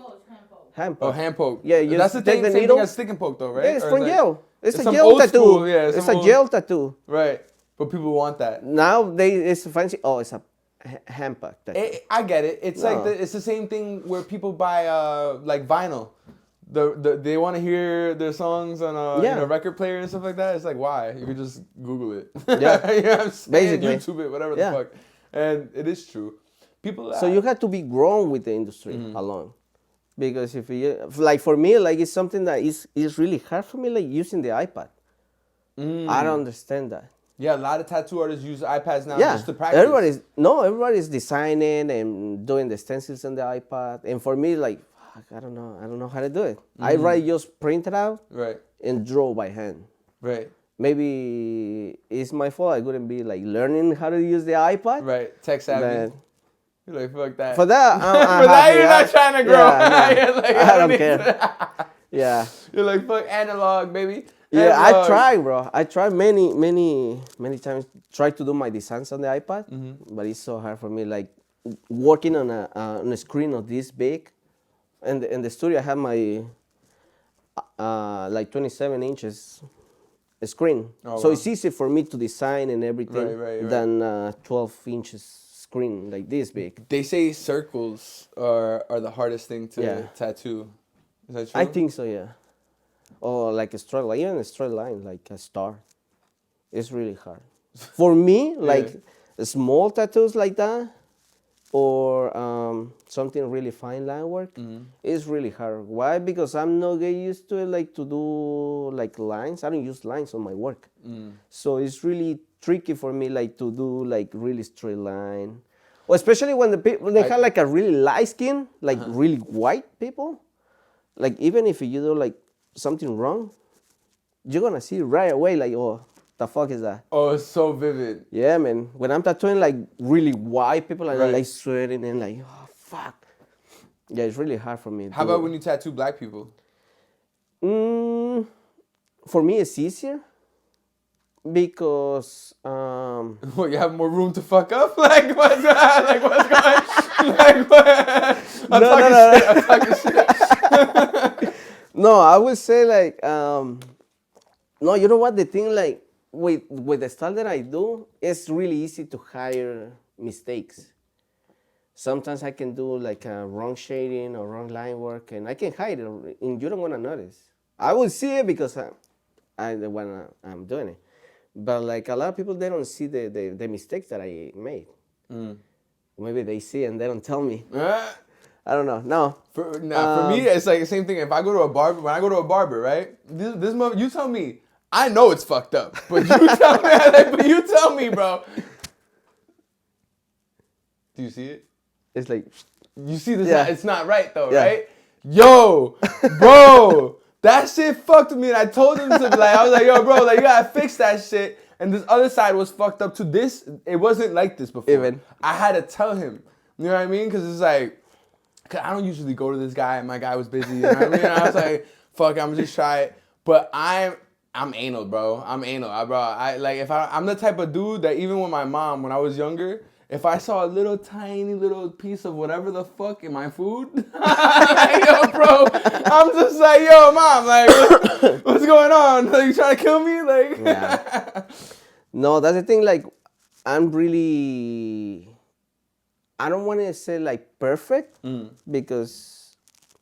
hand Oh, puck. hand poke. Yeah, you that's the take thing, the same needle. thing as stick and poke though, right? Yeah, it's Or from like- gel. It's a some gel old tattoo. school, yeah, It's some a old- gel tattoo. Right. But people want that. Now it's fancy. Oh, it's a hand puck tattoo. I get it. It's like No. it's the same thing where people buy like vinyl. They want to hear their songs on a Yeah. record player and stuff like that. It's like, why? You can just Google it. Yeah. You know what I'm saying? Basically. YouTube it, whatever Yeah. the fuck. And it is true. People. So you have to be grown with the industry alone, because if you like, for me, like, it's something that is really hard for me, like using the iPad. I don't understand that. Yeah, a lot of tattoo artists use iPads now Yeah, just to practice. everybody's designing and doing the stencils on the iPad, and for me, like, fuck, I don't know how to do it. I rather just print it out Right. and draw by hand. Right. Maybe it's my fault. I couldn't be like learning how to use the iPad. Right. Tech savvy. Then You're like, fuck that. for that, For that, you're not trying to grow. Yeah, no, You're like, I don't need care. to- Yeah. You're like, fuck analog, baby. Yeah, I Analog. tried, bro. I tried many times. Tried to do my designs on the iPad, but it's so hard for me. Like working on a screen of this big, and in the studio I have my like 27 inches screen, Oh, so wow. it's easy for me to design and everything Right. than 12 inches screen like this big. They say circles are the hardest thing to Yeah. tattoo. Is that true? I think so, yeah. Or like a straight line, even a straight line, like a star. It's really hard. For me, like small tattoos like that, or something really fine line work, it's really hard. Why? Because I'm not get used to it, like to do like lines. I don't use lines on my work. So it's really tricky for me, like to do like really straight line. Well, especially when the people, they have like a really light skin, like really white people. Like even if you do like something wrong, you're gonna see right away, like, oh, the fuck is that? Oh, it's so vivid. Yeah, man. When I'm tattooing like really white people, and Right. I'm like sweating and like, oh, fuck. Yeah, it's really hard for me. How about when you tattoo black people? For me, it's easier because Well, you have more room to fuck up? Like, what's that? Like, what's going like, what? I'm talking shit. I'm talking shit. no, I would say like no, you know what, the thing, like with the style that I do, it's really easy to hide mistakes. Sometimes I can do like a wrong shading or wrong line work, and I can hide it, and you don't want to notice. I will see it because I'm the one I'm doing it. But like a lot of people, they don't see the mistakes that I made. Maybe they see and they don't tell me. I don't know. No. For me, it's like the same thing. If I go to a barber, when I go to a barber, right? This you tell me. I know it's fucked up, but you tell me. But you tell me, bro. Do you see it? It's like, You see this? Yeah. It's not right though, Yeah. right? Yo, bro, that shit fucked with me. And I told him to be like, I was like, yo, bro, like you gotta fix that shit. And this other side was fucked up to this. It wasn't like this before. Even. I had to tell him. You know what I mean? Because it's like, cause I don't usually go to this guy, and my guy was busy. You know what I mean? And I was like, fuck, I'm just try it. But I'm anal, bro. I'm anal, bro. I'm the type of dude that even with my mom when I was younger, if I saw a little tiny little piece of whatever the fuck in my food, like, yo, bro, I'm just like, yo, mom, like, what's going on? Like, you trying to kill me? Like, yeah. No, that's the thing. Like, I'm really, I don't want to say like perfect because,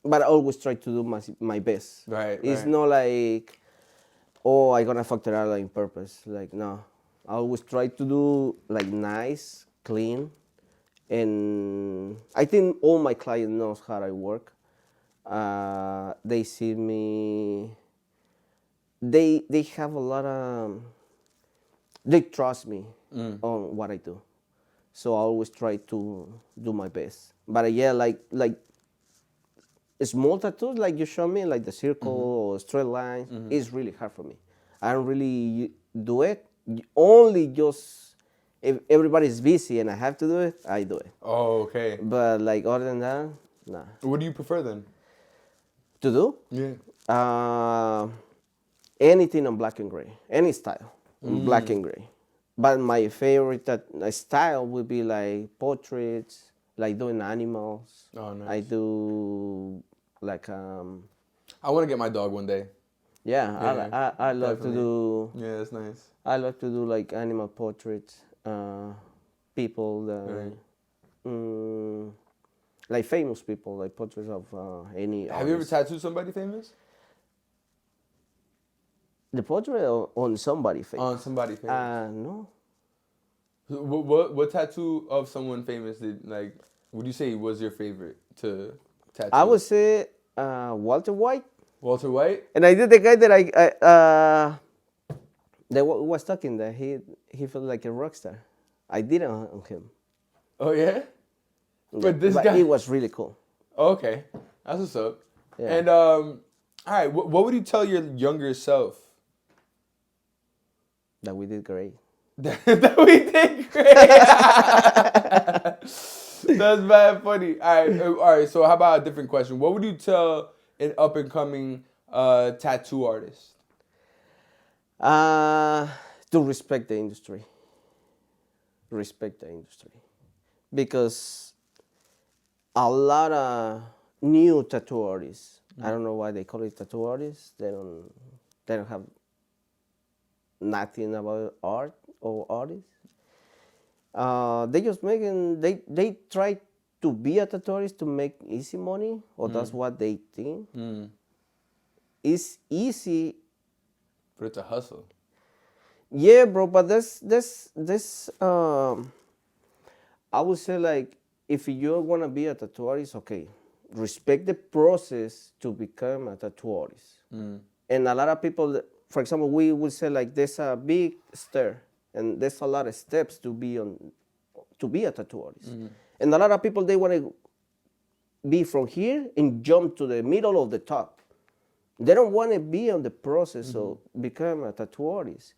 but I always try to do my best. Right, It's right. not like, oh, I'm gonna fuck it out on purpose. Like, no, I always try to do like nice, clean, and I think all my clients knows how I work. They see me. They have a lot of. They trust me on what I do, so I always try to do my best. But yeah, like small tattoos, like you show me, like the circle or straight lines, is really hard for me. I don't really do it. Only just if everybody's busy and I have to do it, I do it. oh, okay. But like other than that, nah. What do you prefer then? To do? Yeah. Anything on black and gray, any style on black and gray. But my favorite style would be like portraits, like doing animals. Oh, nice. I do like I want to get my dog one day. yeah. I love definitely. to do. Yeah, that's nice. I love to do like animal portraits, people that, like famous people, like portraits of any. Have you ever artist. tattooed somebody famous? The portrait on somebody face? On somebody famous. No. What tattoo of someone famous would you say was your favorite to tattoo? I would say Walter White, Walter White. and I did the guy that that was talking that he felt like a rock star. I did it on him. Oh yeah. But this but guy. it was really cool. Oh, okay, that's what's up. Yeah. And all right, what would you tell your younger self? That we did great. That we did great. That's bad funny. All right. So how about a different question? What would you tell an up and coming tattoo artist? To respect the industry. Respect the industry, because a lot of new tattoo artists. I don't know why they call it tattoo artists. They don't have nothing about art or artists. They just they try to be a tattoo artist to make easy money, or that's what they think. It's easy. But it's a hustle. Yeah, bro, but this I would say, like, if you want to be a tattoo artist, okay, respect the process to become a tattoo artist. And a lot of people, for example, we would say like there's a big stair and there's a lot of steps to be a tattoo artist. And a lot of people, they want to be from here and jump to the middle of the top. They don't want to be on the process of become a tattoo artist.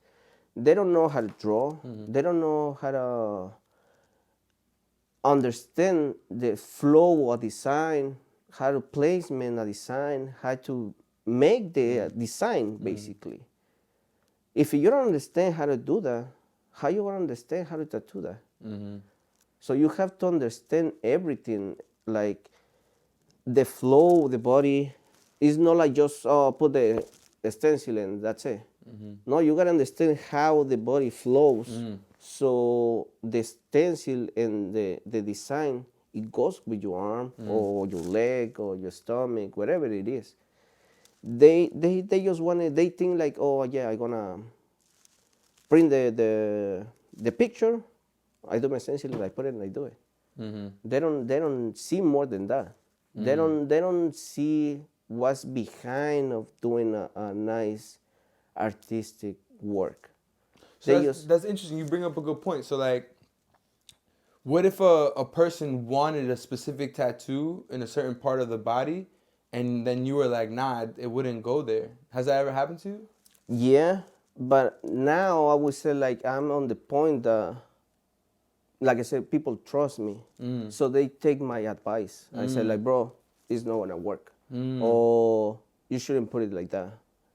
They don't know how to draw. They don't know how to understand the flow of design, how to placement a design, how to make the design, basically. If you don't understand how to do that, how you gonna understand how to tattoo that? So you have to understand everything, like the flow of the body. It's not like just put the stencil and that's it. No, you gotta understand how the body flows. So the stencil and the design, it goes with your arm or your leg or your stomach, whatever it is. they just wanted, they think like, oh yeah, I'm gonna print the picture, I do my stencil, I put it and I do it. They don't see more than that. They don't see what's behind of doing a nice artistic work. So They that's, just that's interesting. You bring up a good point. So like, what if a person wanted a specific tattoo in a certain part of the body, and then you were like, nah, it wouldn't go there. Has that ever happened to you? yeah, but now I would say like I'm on the point that, like I said, people trust me, so they take my advice. I say like, bro, it's not gonna work, or you shouldn't put it like that,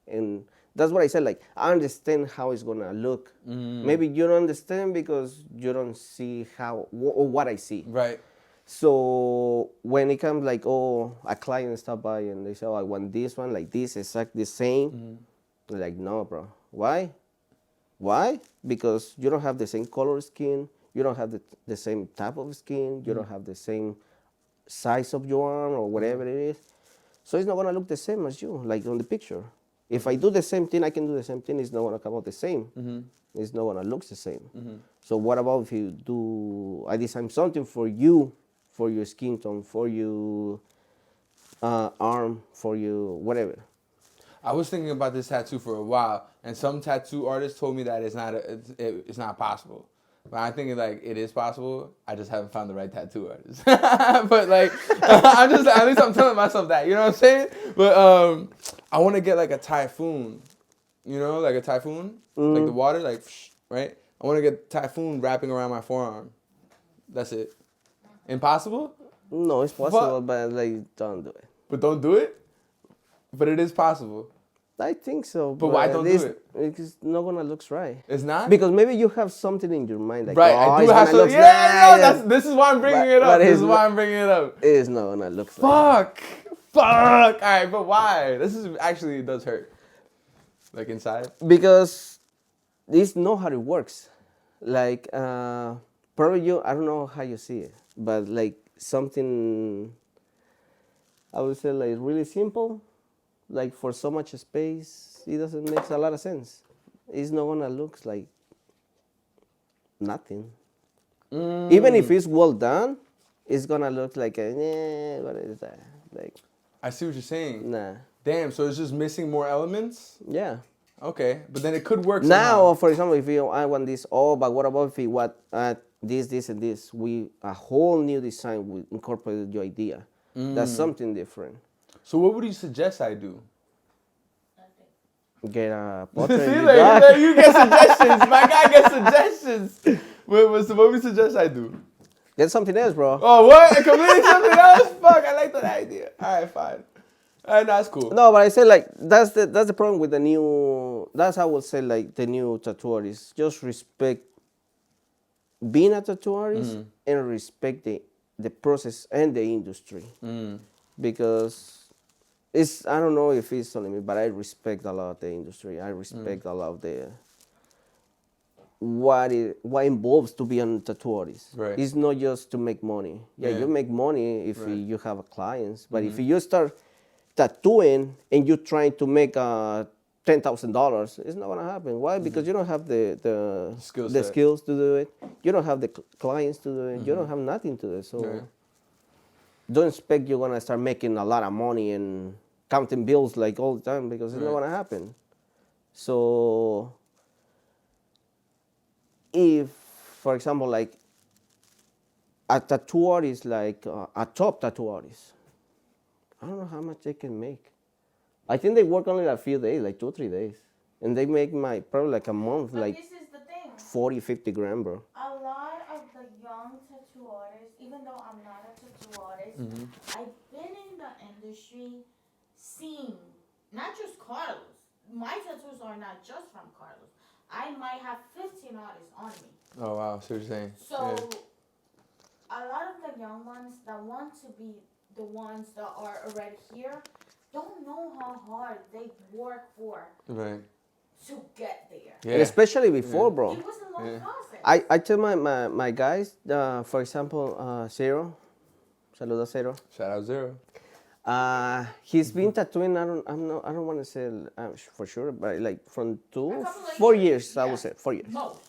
and that's what I said. Like I understand how it's gonna look. Maybe you don't understand because you don't see how or what I see. Right. So when it comes like, oh, a client stop by and they say, oh, I want this one like this, exactly the same. Like, no, bro. Why? Why? Because you don't have the same color skin. You don't have the same type of skin. You don't have the same size of your arm or whatever it is. So it's not gonna look the same as you, like on the picture. If I do the same thing, I can do the same thing. It's not gonna come out the same. It's not gonna look the same. So what about if you do? I design something for you, for your skin tone, for your arm, for your whatever. I was thinking about this tattoo for a while, and some tattoo artists told me that it's not possible. But I think like it is possible. I just haven't found the right tattoo artist. But like, at least I'm telling myself that. You know what I'm saying? But I want to get like a typhoon. You know, like a typhoon, like the water, like right. I want to get typhoon wrapping around my forearm. That's it. Impossible? No, it's possible, but like, don't do it. But don't do it. But it is possible. I think so. But why don't do it? It's not gonna look right. It's not? Because maybe you have something in your mind like, Right, oh, I do it's have gonna to. look Yeah, nice. this is why I'm bringing it But up. This it's is why I'm bringing it up. It's not gonna look right. Fuck. All right, but why? This is actually, it does hurt. Like inside? Because this know how it works. Like probably I don't know how you see it, but like something I would say like really simple, like for so much space, it doesn't make a lot of sense. It's not gonna look like nothing. Even if it's well done, it's gonna look like what is that? Like, I see what you're saying. nah. Damn, so it's just missing more elements? Yeah. Okay, but then it could work Now, somehow. for example, if I want this, oh, but what about if we want this, and this? A whole new design will incorporate your idea. That's something different. So what would you suggest I do? Get a See, portrait in the like, dark. you get suggestions. My guy gets suggestions. What would you suggest I do? Get something else, bro. Oh, what? Completely something else? Fuck, I like that idea. All right, fine. All right, that's cool. No, but I say like that's the problem with the new. That's how I would say like the new tattoo artists. Just respect being a tattoo artist and respect the process and the industry, because it's, I don't know if it's only me, but I respect a lot the industry. I respect a lot of the what involves to be a tattoo artist. Right. It's not just to make money. Yeah, Yeah. you make money if Right. you have clients, but if you start tattooing and you're trying to make $10,000, it's not gonna happen. Why? Because you don't have the Skill the set. skills to do it. You don't have the clients to do it. You don't have nothing to do it. So Right. don't expect you're gonna start making a lot of money and counting bills like all the time, because it's not Right. gonna happen. So if, for example, like a tattoo artist, like a top tattoo artist, I don't know how much they can make. I think they work only a few days, like 2 or 3 days, and they make probably like a month, But like this is the thing. 40, 50 grand, bro. A lot of the young tattoo artists, even though I'm not a tattoo artist, I've been in the industry seeing not just Carlos. My tattoos are not just from Carlos. I might have 15 artists on me. Oh, wow. See what you're saying. So Yeah. a lot of the young ones that want to be the ones that are already here don't know how hard they work for Right. to get there. Yeah. And especially before, bro. It was a long process. I tell my guys, for example, Zero, saludos Zero. Shout out Zero. He's been tattooing. I don't want to say for sure, but like from A couple of 4 years, I yeah. would say 4 years. Most.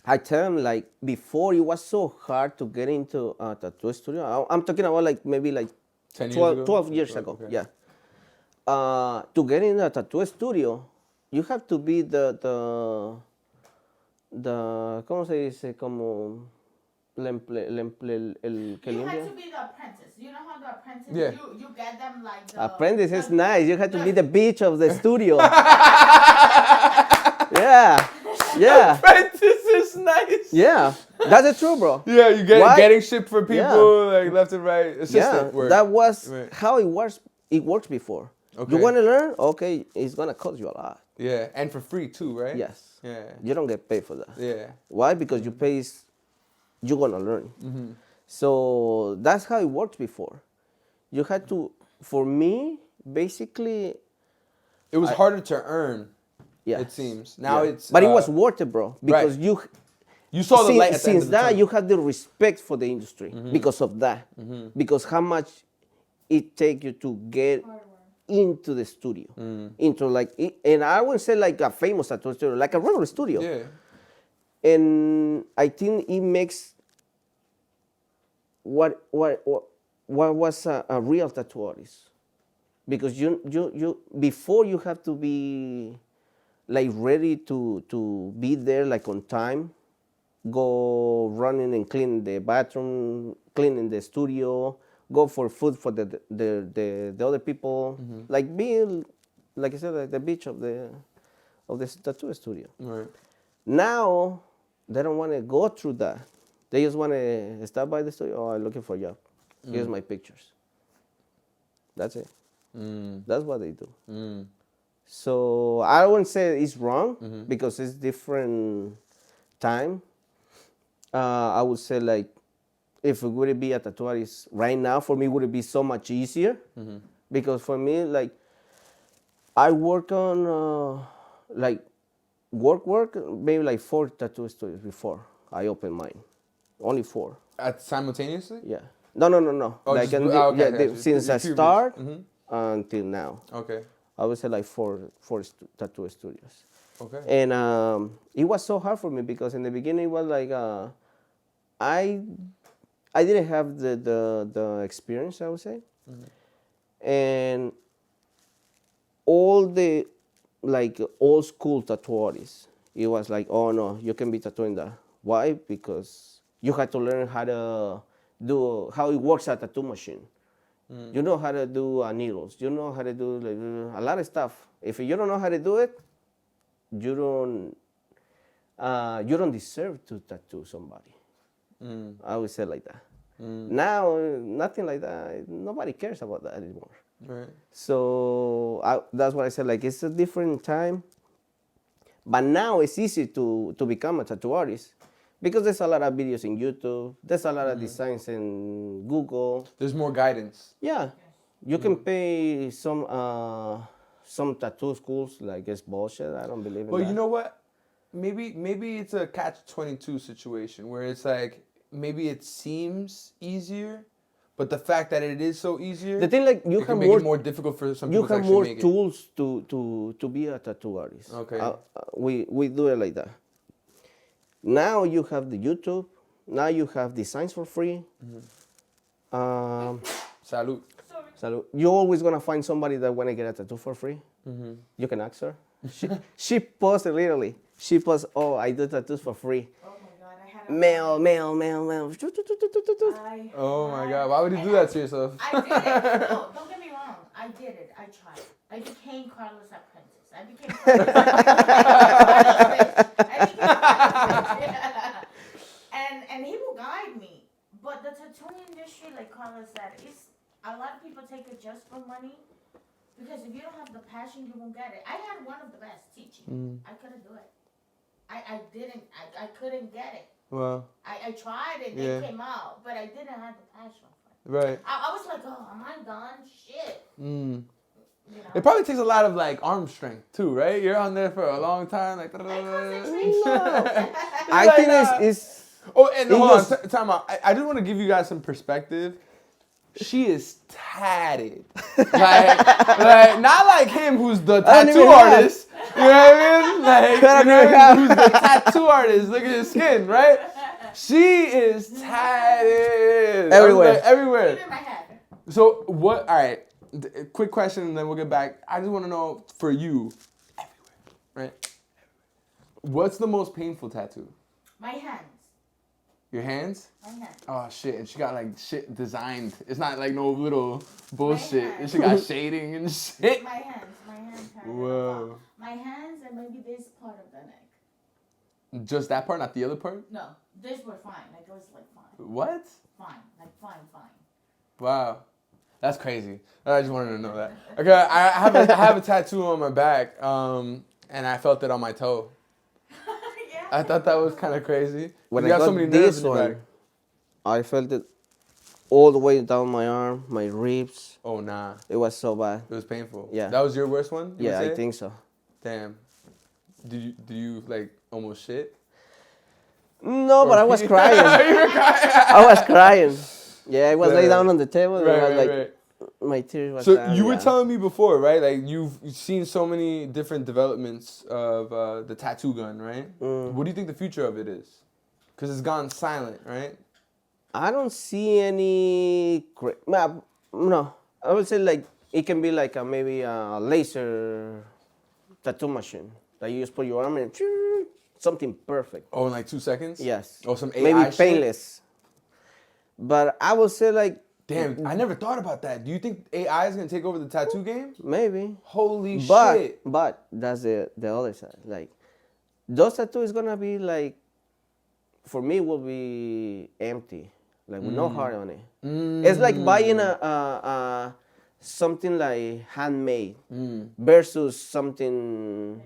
I tell him like before it was so hard to get into a tattoo studio. I'm talking about like maybe like 10 years 12, ago? 12 years ago. Okay. Yeah. To get in a tattoo studio, you have to be the ¿cómo se dice? Como el que You had limpia. to be the apprentice. You know how the apprentice, Yeah. you get them like the... Apprentice is the- nice. You have to be the bitch of the studio. Yeah. Yeah. Apprentice is nice. Yeah. That's the truth, bro. Yeah, you get Why? getting shit for people Yeah. like left and right. Yeah. Assistant work. That was Right. how it works. It works before. Okay. You want to learn? Okay, it's gonna cost you a lot. Yeah, and for free too, right? Yes. Yeah. You don't get paid for that. Yeah. Why? Because you pay. You're gonna learn. So that's how it worked before. You had to. For me, basically, It was harder to earn. yeah. It seems now Yeah. it's. But it was worth it, bro. Because right. you saw the since, light at the end since of the that tunnel. you had the respect for the industry because of that. Because how much it take you to get Hard work. into the studio, into like, and I wouldn't say like a famous tattoo studio, like a regular studio. Yeah. And I think it makes what was a real tattoo artist, because you before you have to be like ready to be there like on time, go running and clean the bathroom, cleaning the studio, go for food for the other people, like be like I said, like the beach of the tattoo studio. Right. Now they don't want to go through that. They just want to stop by the studio. Oh, I'm looking for a job. Here's my pictures. That's it. That's what they do. So I wouldn't say it's wrong because it's different time. I would say like if it would be a tattoo artist right now, for me would it be so much easier because for me like I work on like work maybe like 4 tattoo studios before I opened mine. Only 4. Simultaneously? Yeah. No. Oh, like just- in okay, yeah, I got you. since I Previous. start until now, Okay. I would say like 4 tattoo studios. Okay. And it was so hard for me because in the beginning it was like I didn't have the experience, I would say, and all the like old school tattoo artists, it was like, oh no, you can be tattooing that. Why? Because you had to learn how it works at a tattoo machine. You know how to do needles. You know how to do like, a lot of stuff. If you don't know how to do it, you don't deserve to tattoo somebody. I would say like that. Now, nothing like that. Nobody cares about that anymore. Right. So that's what I said. Like it's a different time, but now it's easy to become a tattoo artist because there's a lot of videos in YouTube. There's a lot of designs in Google. There's more guidance. Yeah, you can pay some tattoo schools. Like it's bullshit. I don't believe in But that. you know what? Maybe it's a catch-22 situation where it's like maybe it seems easier, but the fact that it is so easier, The thing like you it have can make it more difficult for some you people to have actually more make it. tools to be a tattoo artist. Okay. We do it like that. Now you have the YouTube. Now you have designs for free. Salud. Sorry. So you're always gonna find somebody that wanna get a tattoo for free. You can ask her. She posted literally. She posted, oh, I do tattoos for free. Oh my God, I had a... Mail. Oh my God! Why would you do that to yourself? I did it. No, don't get me wrong. I did it. I tried. I became Carlos Apprentice. I became Carlos. I became Carlos. And he will guide me. But the tattooing industry, like Carlos said, is a lot of people take it just for money. Because if you don't have the passion, you won't get it. I had one of the best teaching. I couldn't do it. I couldn't get it. Well, I tried and Yeah. it came out, but I didn't have the passion for it. right. I was like, oh, am I done? Shit. You know? It probably takes a lot of like arm strength too, right? You're on there for a long time, like. I think it's Oh, and hold on, English- time out. I just want to give you guys some perspective. She is tatted. like not like him who's the I don't tattoo even have. artist. You know what I mean? Like, I you don't know even what I mean? have. Who's the tattoo artist? Look at his skin, right? She is tatted. I was Everywhere. like, everywhere. Even my head. So what? All right. Quick question, and then we'll get back. I just want to know for you, everywhere, right? What's the most painful tattoo? My hands. Your hands? My hands. Oh shit! And she got like shit designed. It's not like no little bullshit. hands. And she got shading and shit. My hands. My hands hurt. Whoa. My hands and maybe this part of the neck. Just that part, not the other part. No, this were fine. Like it was like fine. What? Fine. Like fine. Wow, that's crazy. I just wanted to know that. Okay, I have a tattoo on my back, and I felt it on my toe. Yeah. I thought that was kind of crazy. When You I got so got many nerves this in your one, back. I felt it all the way down my arm, my ribs. Oh nah, It was so bad. it was painful. Yeah. That was your worst one. You Yeah, would I say? think so. Damn. Do you like almost shit? No, but I was crying. I was crying. Yeah, I was laid down on the table. And I was like, my tears was So down, you were yeah. telling me before, right? Like you've seen so many different developments of the tattoo gun, right? What do you think the future of it is? Because it's gone silent, right? I don't see any. No, I would say like it can be like maybe a laser tattoo machine that you just put your arm in, something perfect. Oh, in like 2 seconds? Yes. Oh, some AI maybe shit? painless. But I would say like Damn, I never thought about that. Do you think AI is gonna take over the tattoo game? maybe. Holy But shit! that's the other side. Like those tattoos is gonna be like for me will be empty, like with no heart on it. It's like buying a something like handmade versus something.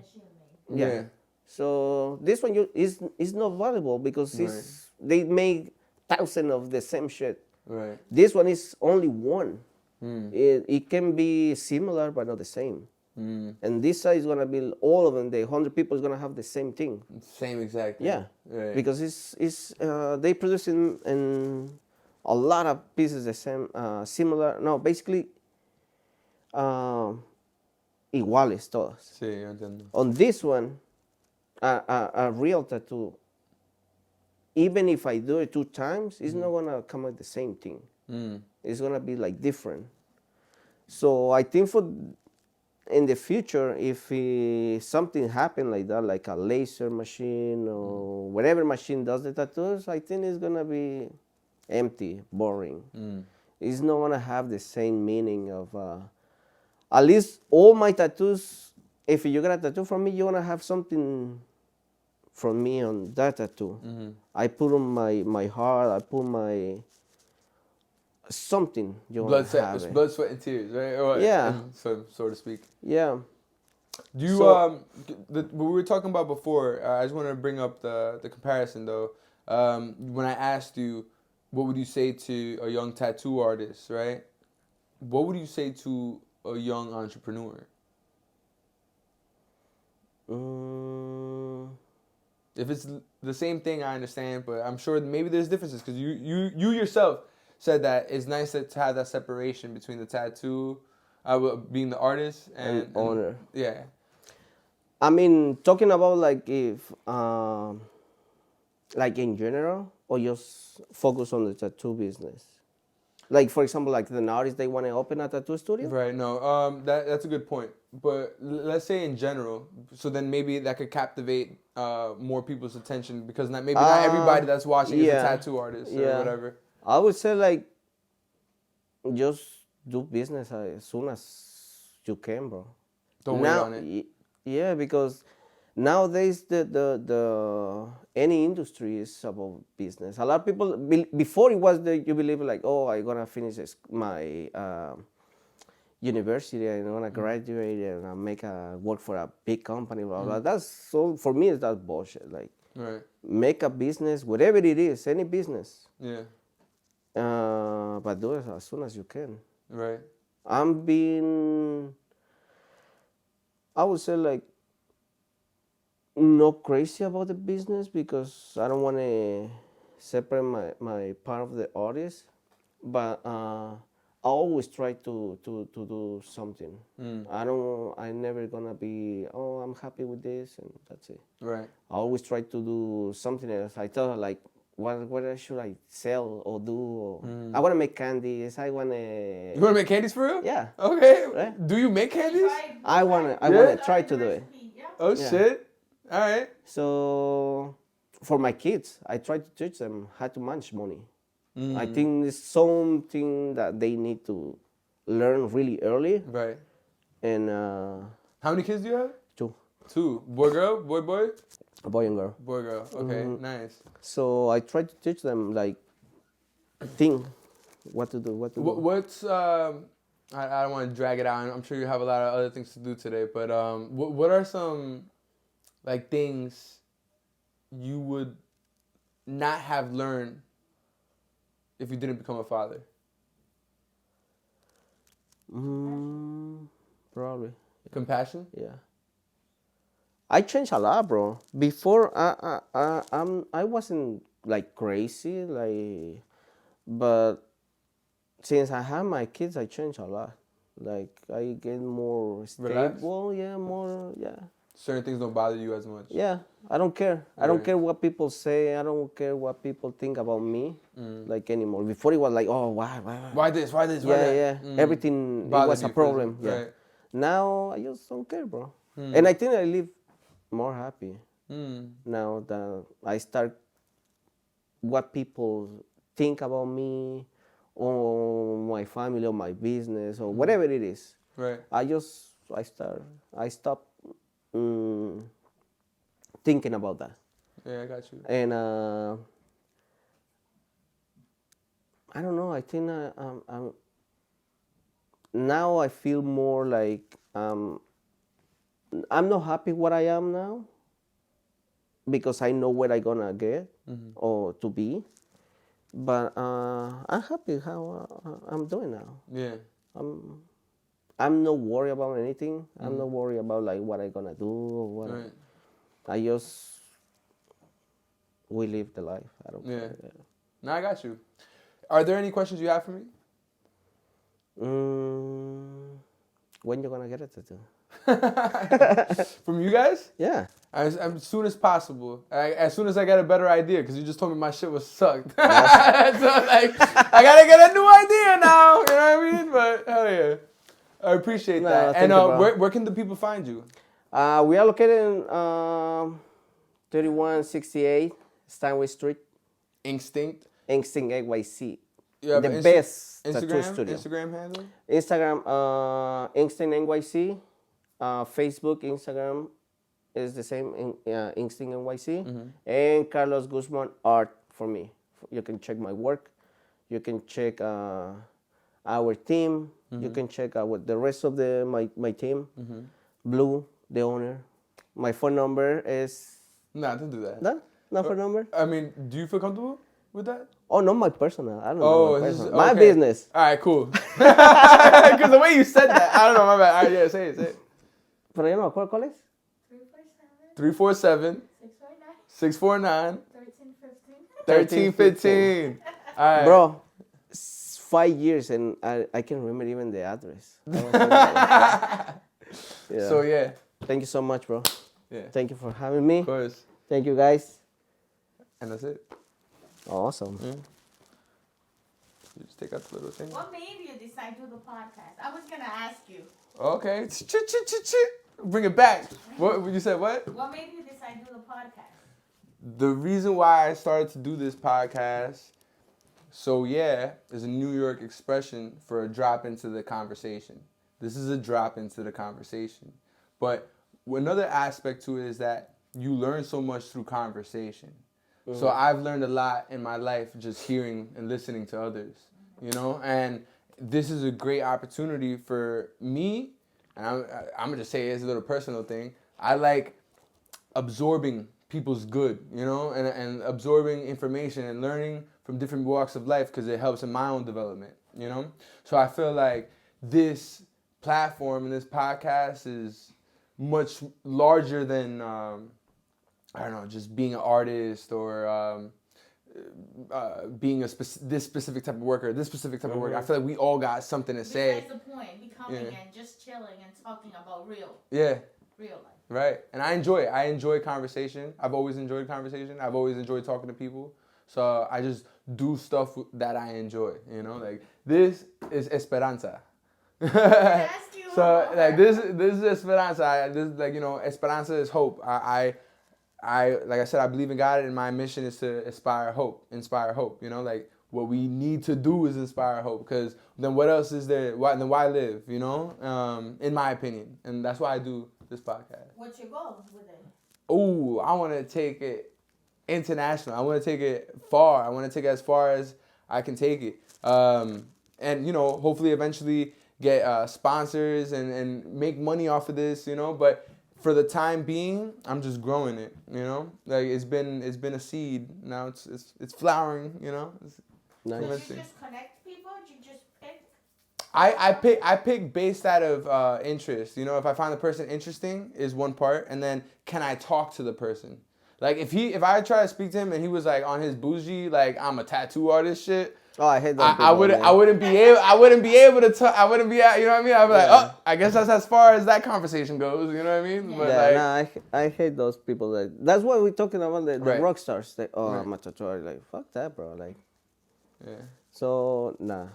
Yeah. So this one is not valuable because they make thousands of the same shit. Right. This one is only one. It can be similar but not the same. And this side is gonna be all of them. The 100 people is gonna have the same thing. Same exact thing. Yeah, Right. because it's they produce in a lot of pieces the same similar. No, basically iguales todas. Sí, yo entiendo. On this one, a real tattoo, even if I do it 2 times, it's not gonna come out the same thing. It's gonna be like different. So I think for in the future, if something happen like that, like a laser machine or whatever machine does the tattoos, I think it's gonna be empty, boring. It's not gonna have the same meaning of. At least all my tattoos, if you get a tattoo from me, you're gonna have something from me on that tattoo. I put on my heart, I put my something you want to have. Blood, sweat, and tears, right? Or, Yeah. So to speak. Yeah. Do you So- what we were talking about before? I just want to bring up the comparison though. When I asked you, what would you say to a young tattoo artist, right? What would you say to a young entrepreneur? If it's the same thing, I understand, but I'm sure maybe there's differences because you yourself said that it's nice to have that separation between the tattoo, being the artist and owner. Yeah. I mean, talking about like if, like in general, or just focus on the tattoo business. Like for example, like the artists they want to open a tattoo studio. Right. No. That's a good point. But let's say in general, so then maybe that could captivate more people's attention because not everybody that's watching is a tattoo artist or whatever. I would say like just do business as soon as you can, bro. Don't wait on it. Yeah, because nowadays the any industry is about business. A lot of people before it was you believe like, oh, I'm gonna finish my university and I'm gonna graduate and I make work for a big company. Blah, blah. That's so for me. That's bullshit. Like Right. make a business, whatever it is, any business. Yeah. But do it as soon as you can. Right. I'm being, I would say like, not crazy about the business because I don't want to separate my part of the artist. But I always try to do something. I never gonna be, oh, I'm happy with this and that's it. Right. I always try to do something else. I thought like, what should I sell or do? Or, I want to make candies. I want You to. want to make candies for real? Yeah. Okay. Right? Do you make candies? I wanna try to do it. Oh Yeah. shit. All right. So for my kids, I try to teach them how to manage money. I think it's something that they need to learn really early. Right. And How many kids do you have? two, 2. Boy, girl, boy. a boy and girl. Boy, girl. Okay, nice. So I try to teach them like think what to do. What's I don't want to drag it out. I'm sure you have a lot of other things to do today, but what are some like things you would not have learned if you didn't become a father? Probably. Compassion? Yeah. I changed a lot, bro. Before I wasn't like crazy, like, but since I have my kids, I changed a lot. Like I get more Relaxed? stable, yeah, more, yeah. Certain things don't bother you as much. Yeah, I don't care. I don't Right. care what people say. I don't care what people think about me, like anymore. Before it was like, oh, why? Why this? Why that? Yeah. Everything it Bothered was a you problem. physically, Yeah. right. Now I just don't care, bro. And I think I live more happy now that I start what people think about me, or my family, or my business, or whatever it is. Right. I stop thinking about that. Yeah, I got you. And I don't know. I think now I feel more like I'm not happy what I am now because I know where I gonna get or to be. But I'm happy how I'm doing now. Yeah. I'm not worried about anything. I'm not worried about like what I gonna do or what. Right. I just we live the life. I don't Yeah. care. No, I got you. Are there any questions you have for me? When you gonna get it to? From you guys? Yeah. As soon as possible. As soon as I get a better idea, because you just told me my shit was sucked. So like, I gotta get a new idea now. You know what I mean? But hell yeah, I appreciate that. thank And you, bro. where can the people find you? We are located in 3168 Stanway Street, Instinct. Instinct NYC. You have The an best tattoo Instagram. studio. Instagram handle. Instagram, Instinct NYC. Facebook, Instagram is the same, Instinct NYC. And Carlos Guzman Art for me. You can check my work. You can check our team. You can check out the rest of my team. Blue, the owner. My phone number is... Nah, don't do that. No? Not phone number? I mean, do you feel comfortable with that? Oh, not my personal. I don't know Oh, my this is- personal. My okay. business. All right, cool. Because the way you said that, I don't know, my bad. All right, yeah, say it. Pero yo no me acuerdo cuál es. 347 649 $13.15. 1315. All right. Bro, 5 years and I can't remember even the address. Yeah. So, yeah. Thank you so much, bro. Yeah. Thank you for having me. Of course. Thank you, guys. And that's it. Awesome. You just take out the little thing. What made you decide to do the podcast? I was gonna ask you. Okay. Bring it back. What you said? What? What made you decide to do the podcast? The reason why I started to do this podcast, so yeah, is a New York expression for a drop into the conversation. This is a drop into the conversation. But another aspect to it is that you learn so much through conversation. So I've learned a lot in my life just hearing and listening to others, you know? And this is a great opportunity for me, and I'm going to just say it's a little personal thing. I like absorbing people's good, you know, and absorbing information and learning from different walks of life because it helps in my own development, you know? So I feel like this platform and this podcast is much larger than, I don't know, just being an artist or being this specific type of worker, this specific type of worker. I feel like we all got something to say. Besides the point, becoming and just chilling and talking about real life. Right. And I enjoy conversation. I've always enjoyed conversation. I've always enjoyed talking to people. So I just do stuff that I enjoy, you know? Like, this is Esperanza. So, like, this is Esperanza. This, like, you know, Esperanza is hope. I like I said, I believe in God, and my mission is to inspire hope, you know? Like, what we need to do is inspire hope, because then what else is there? Why live, you know? In my opinion. And that's why I do this podcast. What's your goal with it? Oh, I want to take it international. I want to take it far. I want to take it as far as I can take it. And, you know, hopefully eventually get sponsors and make money off of this, you know? But for the time being, I'm just growing it, you know? Like, it's been a seed. Now it's flowering, you know? It's Nice. Did you just connect people? Did you just pick? I pick based out of interest. You know, if I find the person interesting is one part, and then can I talk to the person? Like, if I try to speak to him and he was like on his bougie, like, I'm a tattoo artist shit. Oh, I hate that. I wouldn't be able to talk. I wouldn't be, you know what I mean? I'd be like, oh, I guess that's as far as that conversation goes. You know what I mean? Yeah. But Yeah, like, nah, I hate those people. That's why we're talking about the Right. rock stars. They, Right. I'm a tattoo artist. Like, fuck that, bro. Like, yeah. so, nah.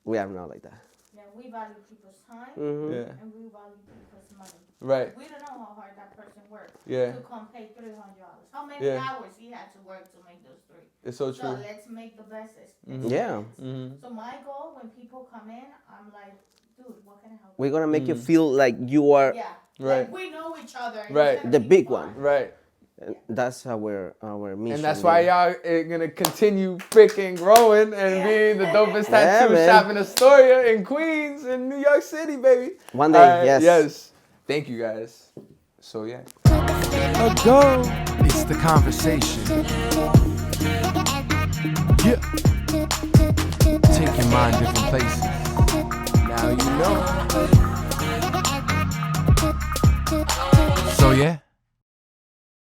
We are not like that. Yeah, we value people's time Mm-hmm. Yeah. and we value people's money. Right. We don't know how hard that person worked Yeah. to come pay $300. How many Yeah. hours he had to work to make those three. It's so So true. let's make the best Yeah. Mm-hmm. So my goal when people come in, I'm like, dude, what can I help you? We're gonna make you feel like you are Yeah. Right. Like we know each other. and Right. it's gonna the be big fun. one. Right. And that's our mission. And that's why y'all are gonna continue freaking growing and being the dopest Yeah, tattoo man. shop in Astoria, in Queens, in New York City, baby. One day, yes. Yes. Thank you guys. So yeah. Ago, it's the conversation. Yeah. Take your mind different places. Now you know. So yeah.